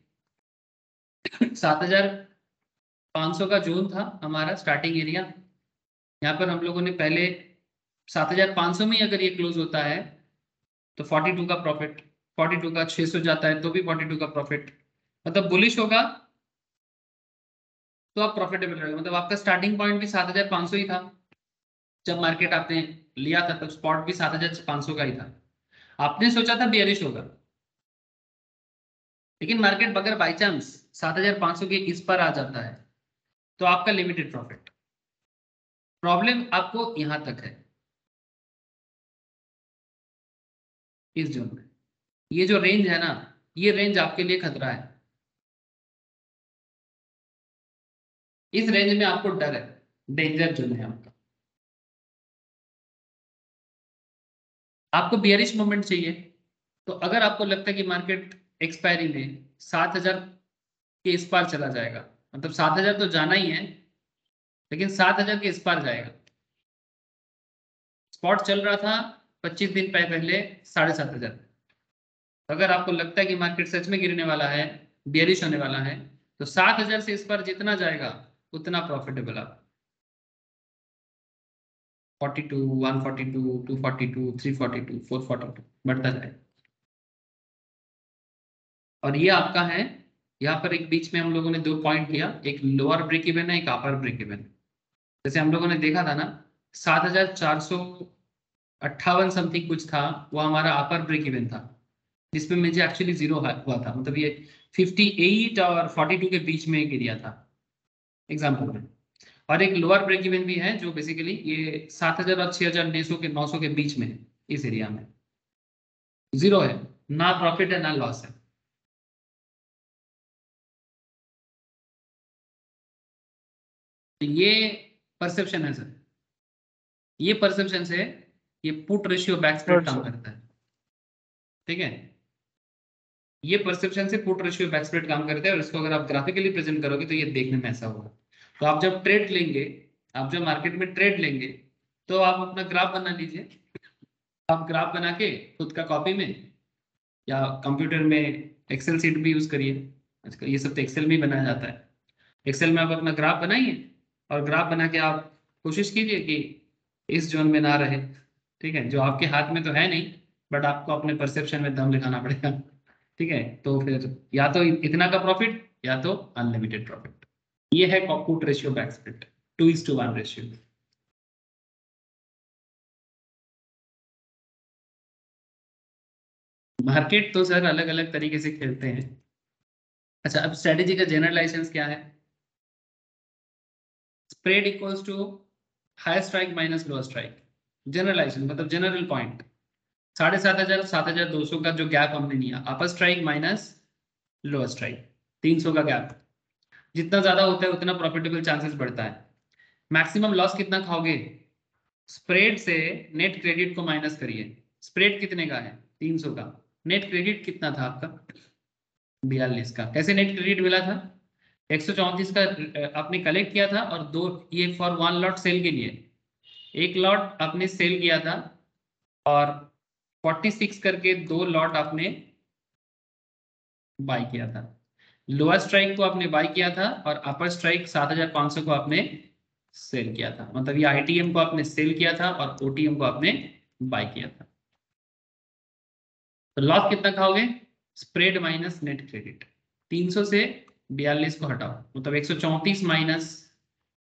7500 का जोन था हमारा स्टार्टिंग एरिया, यहाँ पर हम लोगों ने पहले 7500 में ही अगर ये क्लोज होता है तो 42 का प्रॉफिट, 42 का 600 जाता है तो भी 42 का प्रॉफिट। मतलब बुलिश होगा तो आप प्रॉफिटेबल रहेगा। मतलब आपका स्टार्टिंग पॉइंट भी 7,500 ही था जब मार्केट आपने लिया था, तब स्पॉट भी 7,500 का ही था। आपने सोचा था बेयरिश होगा, लेकिन मार्केट अगर बाई चांस 7,500 के इस पर आ जाता है तो आपका लिमिटेड प्रॉफिट। प्रॉब्लम आपको यहां तक है, इस जोन में। ये जो रेंज है ना, ये रेंज आपके लिए खतरा है। इस रेंज में आपको डर है, डेंजर जोन है आपका। आपको बियरिश मोमेंट चाहिए, तो अगर आपको लगता है कि मार्केट एक्सपायरी में 7,000 के इस पार चला जाएगा, मतलब 7,000 तो जाना ही है, लेकिन 7,000 के इस पार जाएगा। स्पॉट चल रहा था 25 दिन पहले 7,500। अगर आपको लगता है कि मार्केट सच में गिरने वाला है, बियरिश होने वाला है, तो 7,000 से इस पर जितना जाएगा उतना प्रॉफिटेबल आप। 42, 142, 242, 342, 442 बढ़ता जाएगा। और ये आपका है, यहाँ पर एक बीच में हम लोगों ने दो पॉइंट लिया, एक लोअर ब्रेक इवन है, एक अपर ब्रेक इवन। जैसे हम लोगों ने देखा था ना, 7,458 समथिंग कुछ था, वो हमारा अपर ब्रेक इवन था, जिसमें मुझे एक्चुअली जीरो हुआ था। मतलब ये 58 और 42 के बीच में एक एरिया था एग्जाम्पल में। और एक लोअर ब्रेक इवन भी है जो बेसिकली ये 7,000 और 6,900 के बीच में है। इस एरिया में जीरो है, ना प्रॉफिट है ना लॉस है। तो ये परसेप्शन है सर, ये परसेप्शन से ये पुट रेशियो बैक स्प्रेड काम अच्छा करता है। ठीक है, ये परसेप्शन से पुट रेशियो बैक स्प्रेड काम करता है, और इसको अगर आप ग्राफिकली प्रेजेंट करोगे तो ये देखने में ऐसा होगा। तो आप जब ट्रेड लेंगे, आप जब मार्केट में ट्रेड लेंगे, तो आप अपना ग्राफ बना लीजिए। आप ग्राफ बना के खुद का कॉपी में या कंप्यूटर में एक्सेल सीट भी यूज करिए। आजकल ये सब तो एक्सेल में ही बनाया जाता है। एक्सेल में आप अपना ग्राफ बनाइए, और ग्राफ बना के आप कोशिश कीजिए कि इस जोन में ना रहे। ठीक है, जो आपके हाथ में तो है नहीं, बट आपको अपने परसेप्शन में दम दिखाना पड़ेगा। ठीक है, तो फिर या तो इतना का प्रॉफिट या तो अनलिमिटेड प्रॉफिट। ये है put ratio back split, 2:1 ratio. Market तो सर अलग अलग तरीके से खेलते हैं। अच्छा, अब स्ट्रेटेजी का जनरलाइजेशन क्या है? Spread equals to high strike minus lower strike. Generalization मतलब जनरल पॉइंट, 7,500 7,200 का जो गैप हमने लिया, upper strike minus lower strike, 300 का गैप। जितना ज्यादा होता है उतना प्रॉफिटेबल चांसेस बढ़ता है। मैक्सिमम लॉस कितना खाओगे? स्प्रेड से नेट क्रेडिट को माइनस करिए। स्प्रेड कितने का है? 300 का। नेट क्रेडिट कितना था आपका? 42 का। कैसे नेट क्रेडिट मिला था? 134 का आपने कलेक्ट किया था, और दो, ये फॉर वन लॉट सेल के लिए, एक लॉट आपने सेल किया था, और 46 करके दो लॉट आपने बाय किया था। लोअर स्ट्राइक को आपने बाय किया था, और अपर स्ट्राइक 7,500 को आपने सेल किया था। मतलब ये आईटीएम को आपने सेल किया था और ओटीएम को आपने बाय किया था। तो लॉस कितना खाओगे? Spread minus net credit. 300 से 42 को हटाओ, मतलब 134 माइनस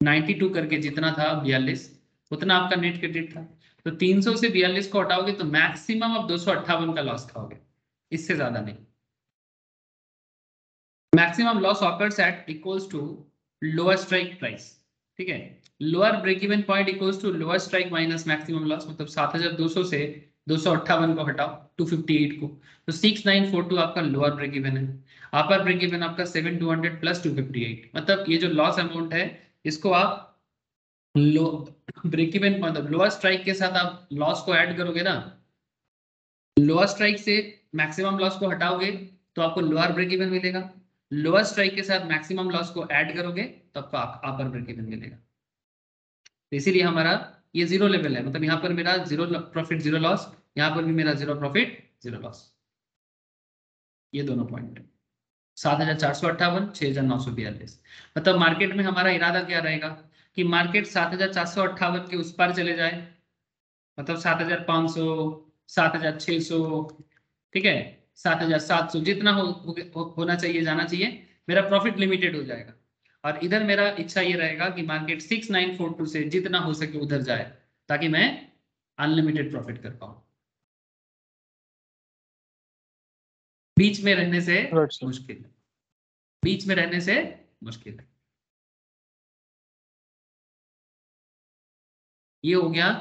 92 करके जितना था 42, उतना आपका नेट क्रेडिट था। तो 300 से 42 को हटाओगे तो मैक्सिमम आप 258 का लॉस खाओगे, इससे ज्यादा नहीं। Maximum loss occurs at equals to lower strike price. ठीक है, lower break even point equals to lower strike minus maximum loss. मतलब 7,200 से 258 को हटाओ, 258 को, तो 6,942 आपका लोअर ब्रेक इवन है। अपर ब्रेक इवन आपका 7,200 प्लस 258। मतलब ये जो लॉस अमाउंट है, इसको आप लो ब्रेक इवन मतलब लोअर स्ट्राइक के साथ आप लॉस को ऐड करोगे ना, लोअर स्ट्राइक से मैक्सिमम लॉस को हटाओगे तो आपको लोअर ब्रेक इवन मिलेगा। लोअर स्ट्राइक के साथ मैक्सिमम लॉस को ऐड करोगे तो आपको अपर ब्रेक इवन मिलेगा। तो इसीलिए हमारा ये जीरो लेवल है। मतलब यहाँ पर मेरा जीरो प्रॉफिट जीरो लॉस, यहाँ पर भी मेरा जीरो प्रॉफिट जीरो लॉस। ये दोनों पॉइंट, 7,458, 6,942। मतलब मार्केट में हमारा इरादा क्या रहेगा कि मार्केट 7,458 के उस पार चले जाए, मतलब 7,500, 7,600, ठीक है, 7,700 जितना होना चाहिए, जाना चाहिए, मेरा प्रॉफिट लिमिटेड हो जाएगा। और इधर मेरा इच्छा ये रहेगा कि मार्केट 6942 से जितना हो सके उधर जाए ताकि मैं अनलिमिटेड प्रॉफिट कर पाऊं। बीच में रहने से मुश्किल है, बीच में रहने से मुश्किल है। ये हो गया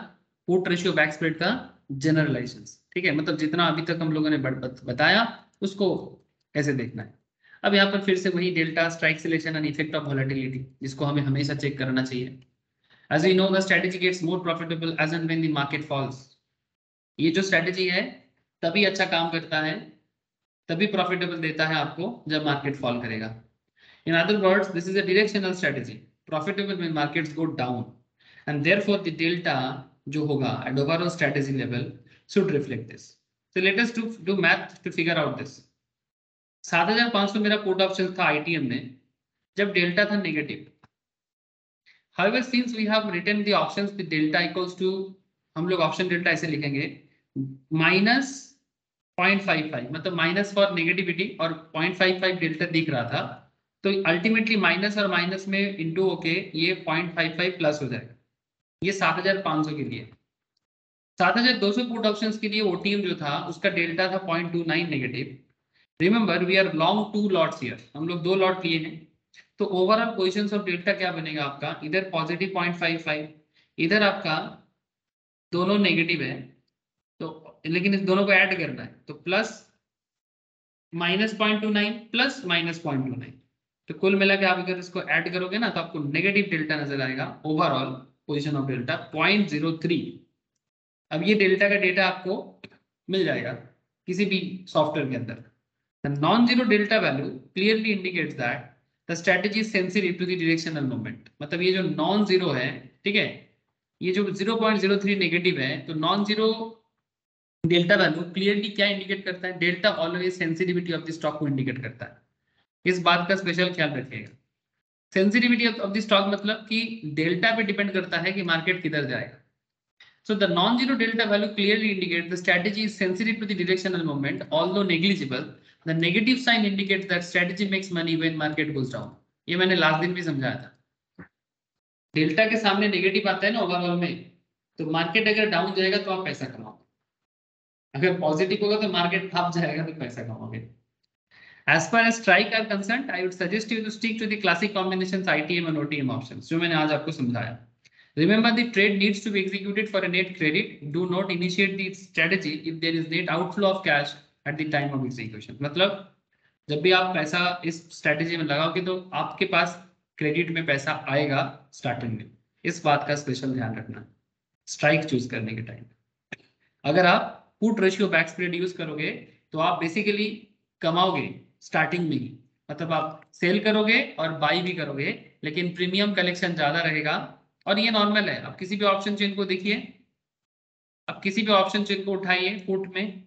पुट रेशियो बैक स्प्रेड का जनरलाइजेशन, ठीक है, मतलब जितना अभी तक हम लोगों ने बताया उसको कैसे देखना है। अब यहाँ पर फिर से वही delta, strike selection and effect of volatility, जिसको हमें हमेशा चेक करना चाहिए। As we know, the strategy gets more profitable as and when the market falls. ये जो स्ट्रेटेजी है तभी अच्छा काम करता है, तभी प्रॉफिटेबल देता है आपको जब मार्केट फॉल करेगा। In other words, this is a directional strategy, profitable when markets go down, and therefore the delta जो होगा at overall strategy level should reflect this. So let us do math to figure out this. 7500 मेरा put option था ITM में जब delta था negative. However, since we have written the options with delta equals to, हम लोग option delta ऐसे लिखेंगे minus 0.55, मतलब माइनस फॉर नेगेटिविटी और 0.55 डेल्टा दिख रहा था, तो अल्टीमेटली माइनस और माइनस में इंटू होके ये 0.55 प्लस हो जाएगा। ये 7500 के लिए। 7200 पुट ऑप्शंस के लिए ओटीएम जो था उसका डेल्टा था 0.29 negative. Remember we are long 2 lots here, हम लोग 2 लॉट लिए हैं, तो ओवरऑल पोजीशंस ऑफ डेल्टा क्या बनेगा आपका, इधर पॉजिटिव 0.55, इधर आपका दोनों नेगेटिव है, तो लेकिन इस दोनों को ऐड करना है, तो प्लस माइनस 0.29 प्लस माइनस 0.29, तो कुल मिला के आप अगर इसको ऐड करोगे ना तो आपको नेगेटिव डेल्टा नजर आएगा, ओवरऑल पोजीशन ऑफ डेल्टा 0.03। अब ये डेल्टा का डेटा आपको मिल जाएगा किसी भी सॉफ्टवेयर के अंदर। The non-zero delta value clearly indicates that the strategy is sensitive to the directional movement. मतलब ये जो नॉन जीरो है, ठीक है, ये जो 0.03 नेगेटिव है, तो non zero delta value clearly क्या इंडिकेट करता है, delta always sensitivity of the stock को इंडिकेट करता है। इस बात का स्पेशल ख्याल रखिएगा। सेंसिटिविटी ऑफ द स्टॉक मतलब कि डेल्टा पे डिपेंड करता है कि मार्केट किधर जाएगा। So the non-zero delta value clearly indicates the strategy is sensitive to the directional movement, although negligible. The negative sign indicates that strategy makes money when market goes down. ये मैंने last दिन भी समझाया था। Delta के सामने negative आता है ना ओवरऑल में, तो मार्केट अगर डाउन जाएगा तो आप पैसा कमाओगे, अगर पॉजिटिव होगा तो मार्केट अप जाएगा तो पैसा कमाओगे। As far as strike are concerned, I would suggest you to stick to the classic combinations ITM and OTM options, जो मैंने आज आपको समझाया। Remember, the trade needs to be executed for a net credit. Do not initiate the strategy if there is net outflow of cash at the time of execution. मतलब जब भी आप पैसा इस स्ट्रेटेजी में लगाओगे तो आपके पास क्रेडिट में पैसा आएगा स्टार्टिंग में, इस बात का स्पेशल ध्यान रखना स्ट्राइक चूज करने के टाइम। अगर आप put ratio back spread use करोगे तो आप बेसिकली कमाओगे स्टार्टिंग में ही, मतलब आप सेल करोगे और बाई भी करोगे, लेकिन प्रीमियम कलेक्शन ज्यादा रहेगा। और ये नॉर्मल है, आप किसी भी ऑप्शन चेन को देखिए, आप किसी भी ऑप्शन चेन को उठाइए पुट में,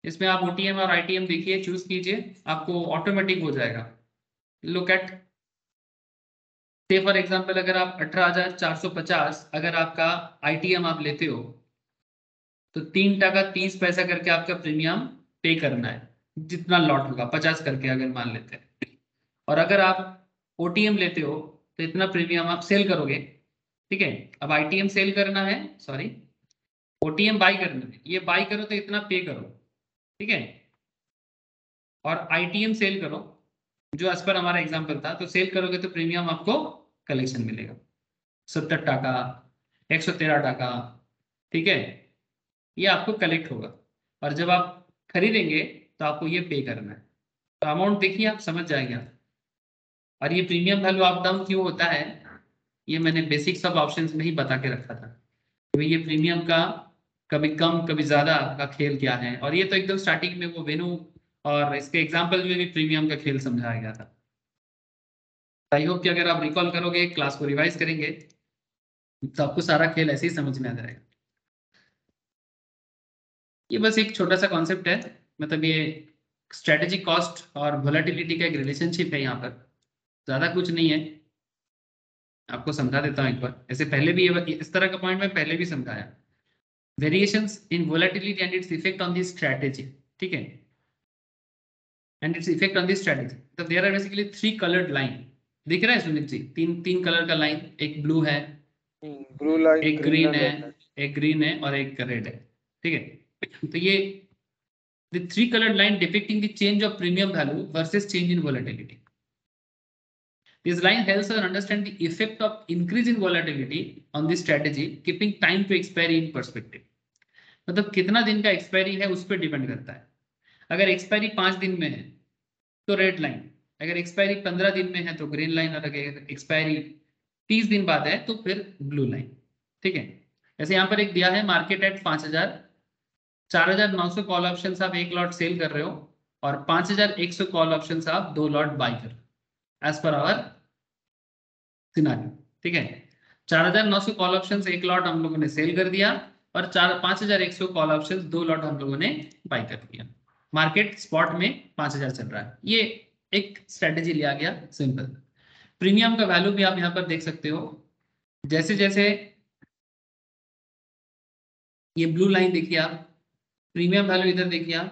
इसमें आप ओटीएम और आईटीएम देखिए, चूज कीजिए, आपको ऑटोमेटिक हो जाएगा। लुक एट से फॉर एग्जांपल, अगर आप 18,450 अगर आपका आईटीएम आप लेते हो तो 3.30 करके आपका प्रीमियम पे करना है, जितना लॉट होगा 50 करके अगर मान लेते हैं। और अगर आप ओटीएम लेते हो तो इतना प्रीमियम आप सेल करोगे, ठीक है। अब आईटीएम सेल करना है, सॉरी ओटीएम बाई करना है, ये बाई करो तो इतना पे करो, ठीक है, और आईटीएम सेल करो जो एज पर हमारा एग्जांपल था, तो सेल करोगे तो प्रीमियम आपको कलेक्शन मिलेगा 70 टाका, 113 टाका, ठीक है, ये आपको कलेक्ट होगा। और जब आप खरीदेंगे तो आपको ये पे करना है, तो अमाउंट देखिए आप समझ जाएंगे आप। और ये प्रीमियम वैल्यू अप डाउन क्यों होता है, ये मैंने बेसिक सब ऑप्शंस में ही बता के रखा था, तो ये प्रीमियम का कभी कम कभी ज्यादा का खेल क्या है। और ये तो एकदम स्टार्टिंग में वो वेन्यू और इसके एग्जांपल में भी प्रीमियम का खेल समझाया गया था। आई होप कि अगर आप रिकॉल करोगे, क्लास को रिवाइज करेंगे, तो आपको सारा खेल ऐसे ही समझ में आ जाएगा। ये बस एक छोटा सा कॉन्सेप्ट है, मतलब ये स्ट्रेटेजिक कॉस्ट और वोलेटिलिटी का एक रिलेशनशिप है, यहाँ पर ज्यादा कुछ नहीं है। आपको समझा देता हूँ एक बार, ऐसे पहले भी इस तरह का पॉइंट मैं पहले भी समझाया, variations in volatility and its effect on the strategy, ठीक है, and its effect on the strategy. So there are basically 3 colored line, दिख रहा है सुमित जी? तीन तीन कलर का लाइन, एक ब्लू है, ब्लू लाइन, एक ग्रीन ग्रीन लाइन, है, रेड लाइन। एक ग्रीन है और एक रेड है। ठीक है, तो ये the three colored line depicting the change of premium value versus change in volatility. This line helps us understand the effect of increase in volatility on this strategy, keeping time to expiry in perspective. मतलब कितना दिन का expiry है उस पर depend करता है। अगर एक्सपायरी 5 दिन में है तो रेड लाइन, अगर एक्सपायरी 15 दिन में है तो ग्रीन लाइन, और अगर एक्सपायरी 30 दिन बाद है तो फिर ब्लू लाइन। ठीक है, जैसे यहाँ पर एक दिया है मार्केट एट 5000, 4900 कॉल ऑप्शन आप एक लॉट सेल कर रहे हो और 5100 कॉल ऑप्शन आप 2 लॉट बाई कर रहे हो एज पर आवर सिनारियो। ठीक है, 4900 कॉल ऑप्शन एक लॉट हम लोगों ने सेल कर दिया और 5100 कॉल ऑप्शन 2 लॉट हम लोगों ने बाई कर दिया। मार्केट स्पॉट में 5000 चल रहा है, ये एक स्ट्रेटेजी लिया गया सिंपल। प्रीमियम का वैल्यू भी आप यहाँ पर देख सकते हो, जैसे जैसे ये ब्लू लाइन देखिए आप, प्रीमियम वैल्यू इधर देखिए आप,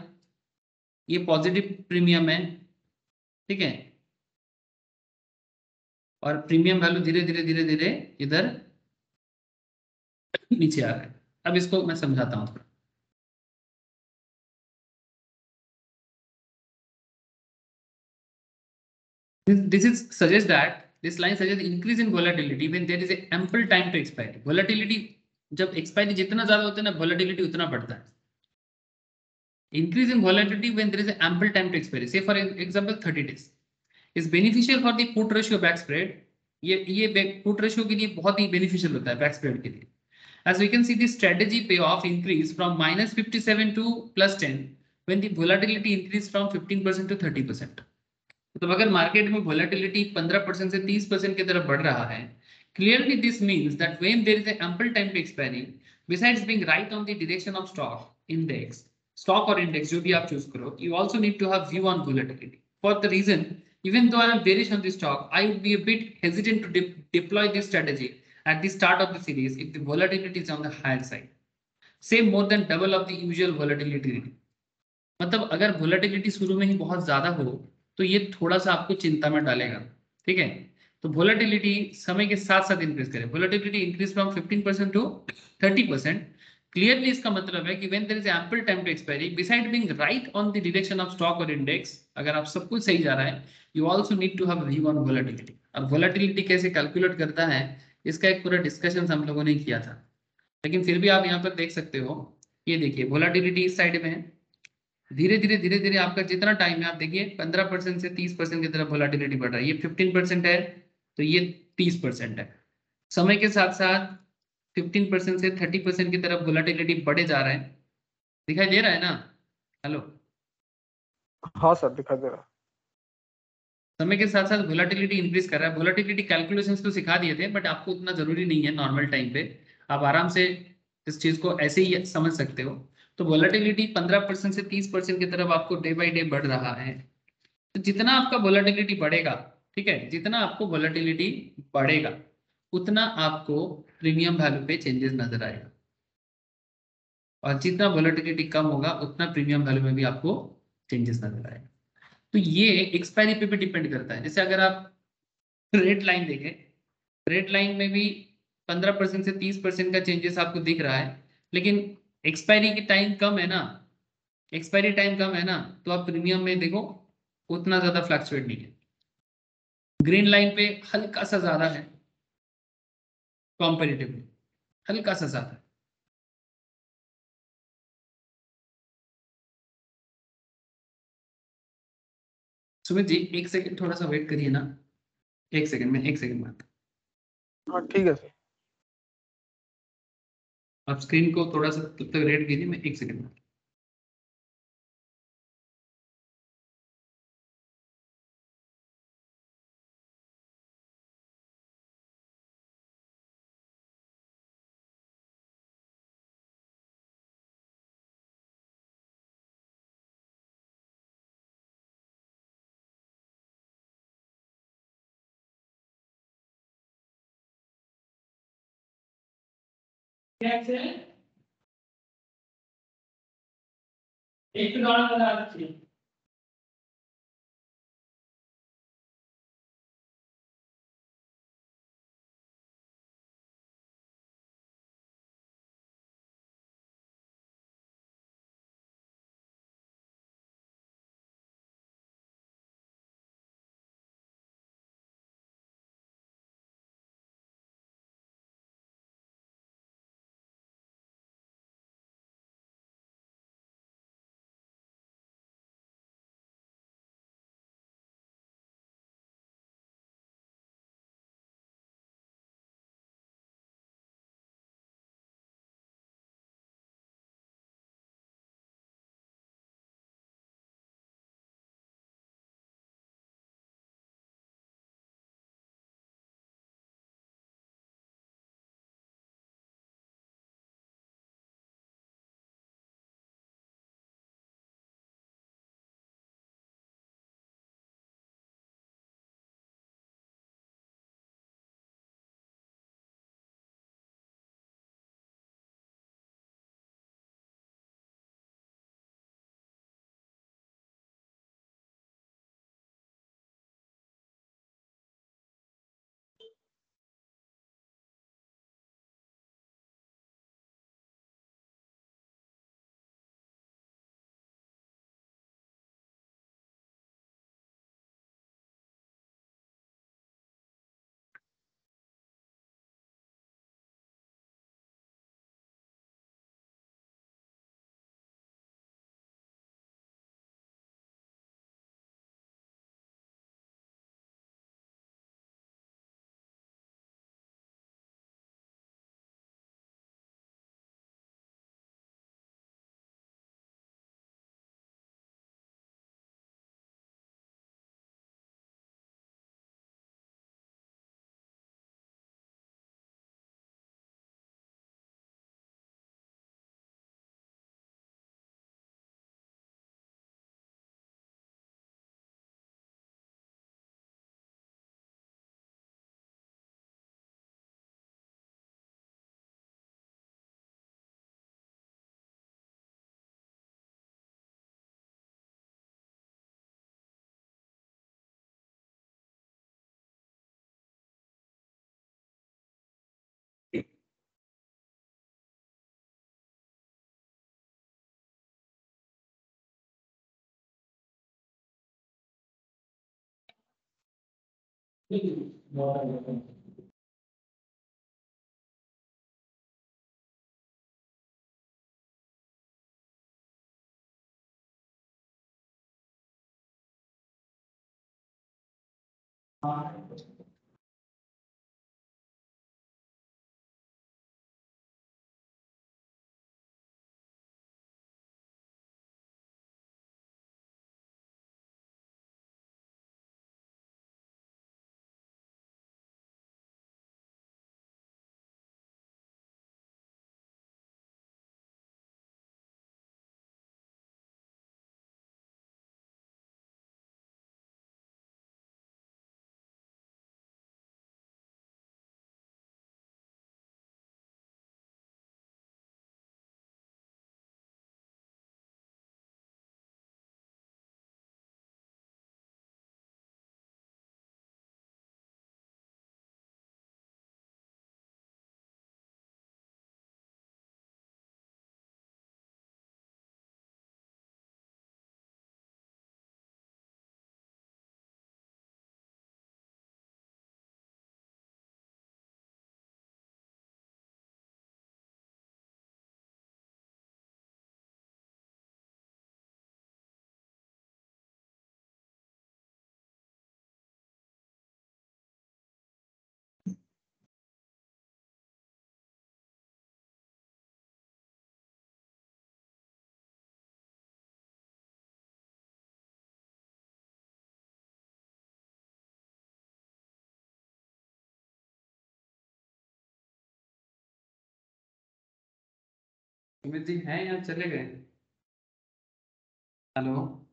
ये पॉजिटिव प्रीमियम है। ठीक है, और प्रीमियम वैल्यू धीरे धीरे धीरे धीरे इधर नीचे आ रहा है। अब इसको मैं समझाता हूं थोड़ा। This is suggest that this line suggests increase in volatility when there is a ample time to expiry. Volatility जब expiry जितना ज्यादा होता है ना, volatility उतना बढ़ता है। Increase in volatility when there is a ample time to expiry. Say for example 30 days is beneficial for the put ratio back spread. ये put ratio के लिए बहुत ही beneficial होता है back spread के लिए। As we can see, the strategy payoff increase from -57 to +10 when the volatility increase from 15% to 30%. तो अगर मार्केट में वोलेटिलिटी 15% से 30% की तरफ बढ़ रहा है, clearly this means that when there is an ample time to expiry, besides being right on the direction of stock or index जो भी आप चूज करो, you also need to have view on volatility. For the reason, even though I am bearish on the stock, I would be a bit hesitant to deploy this strategy at the start of the series if the volatility is on the higher side, say more than double of the usual volatility. मतलब अगर volatility शुरू में ही बहुत ज्यादा हो तो ये थोड़ा सा आपको चिंता में डालेगा। ठीक है, तो वोलेटिलिटी समय के साथ साथ इंक्रीज करे, volatility increase from 15% to 30%। Clearly इसका मतलब है कि when there is ample time to expiry, beside being right on the direction of stock और इंडेक्स, अगर आप सब कुछ सही जा रहा है, you also need to have view on volatility. और वोलेटिलिटी कैसे कैलकुलेट करता है इसका एक पूरा डिस्कशन हम लोगों ने किया था, लेकिन फिर भी आप यहाँ पर देख सकते हो। ये देखिए वोलेटिलिटी इस साइड में है, धीरे धीरे धीरे धीरे आपका जितना टाइम है, आप देखिए 15% से 30% की तरफ वोलेटिलिटी बढ़ रहा है। ये 15% है तो ये 30% है। समय के साथ साथ 15% से 30% की तरफ वोलेटिलिटी बढ़े जा रहा है। दिखाई दे रहा है ना? हेलो, हाँ सर, दिखाई दे रहा है। समय के साथ साथ वोलेटिलिटी इंक्रीज कर रहा है। वोलेटिलिटी कैलकुलेशंस तो सिखा दिए थे, बट आपको उतना जरूरी नहीं है। नॉर्मल टाइम पे आप आराम से इस चीज को ऐसे ही समझ सकते हो। तो वोलेटिलिटी 15% से 30% की तरफ आपको डे बाई डे बढ़ रहा है। तो जितना आपका वोलेटिलिटी बढ़ेगा, ठीक है, जितना आपको वोलेटिलिटी बढ़ेगा उतना आपको प्रीमियम वैल्यू पे चेंजेस नजर आएगा, और जितना वोलेटिलिटी कम होगा उतना प्रीमियम वैल्यू में भी आपको चेंजेस नजर आएगा। तो ये एक्सपायरी पे भी डिपेंड करता है। जैसे अगर आप रेड लाइन देखें, रेड लाइन में भी 15% से 30% का चेंजेस आपको दिख रहा है, लेकिन एक्सपायरी की टाइम कम है ना, एक्सपायरी टाइम कम है ना, तो आप प्रीमियम में देखो उतना ज्यादा फ्लक्चुएट नहीं है। ग्रीन लाइन पे हल्का सा ज्यादा है कॉम्पेरेटिवली, हल्का सा ज्यादा है। सुमित जी एक सेकंड थोड़ा सा वेट करिए ना, एक सेकंड में, एक सेकंड बाद। हाँ ठीक है सर। आप स्क्रीन को थोड़ा सा तब तक रेड कीजिए, मैं एक सेकंड में। एक $1 सुमित जी हैं या चले गए? हेलो।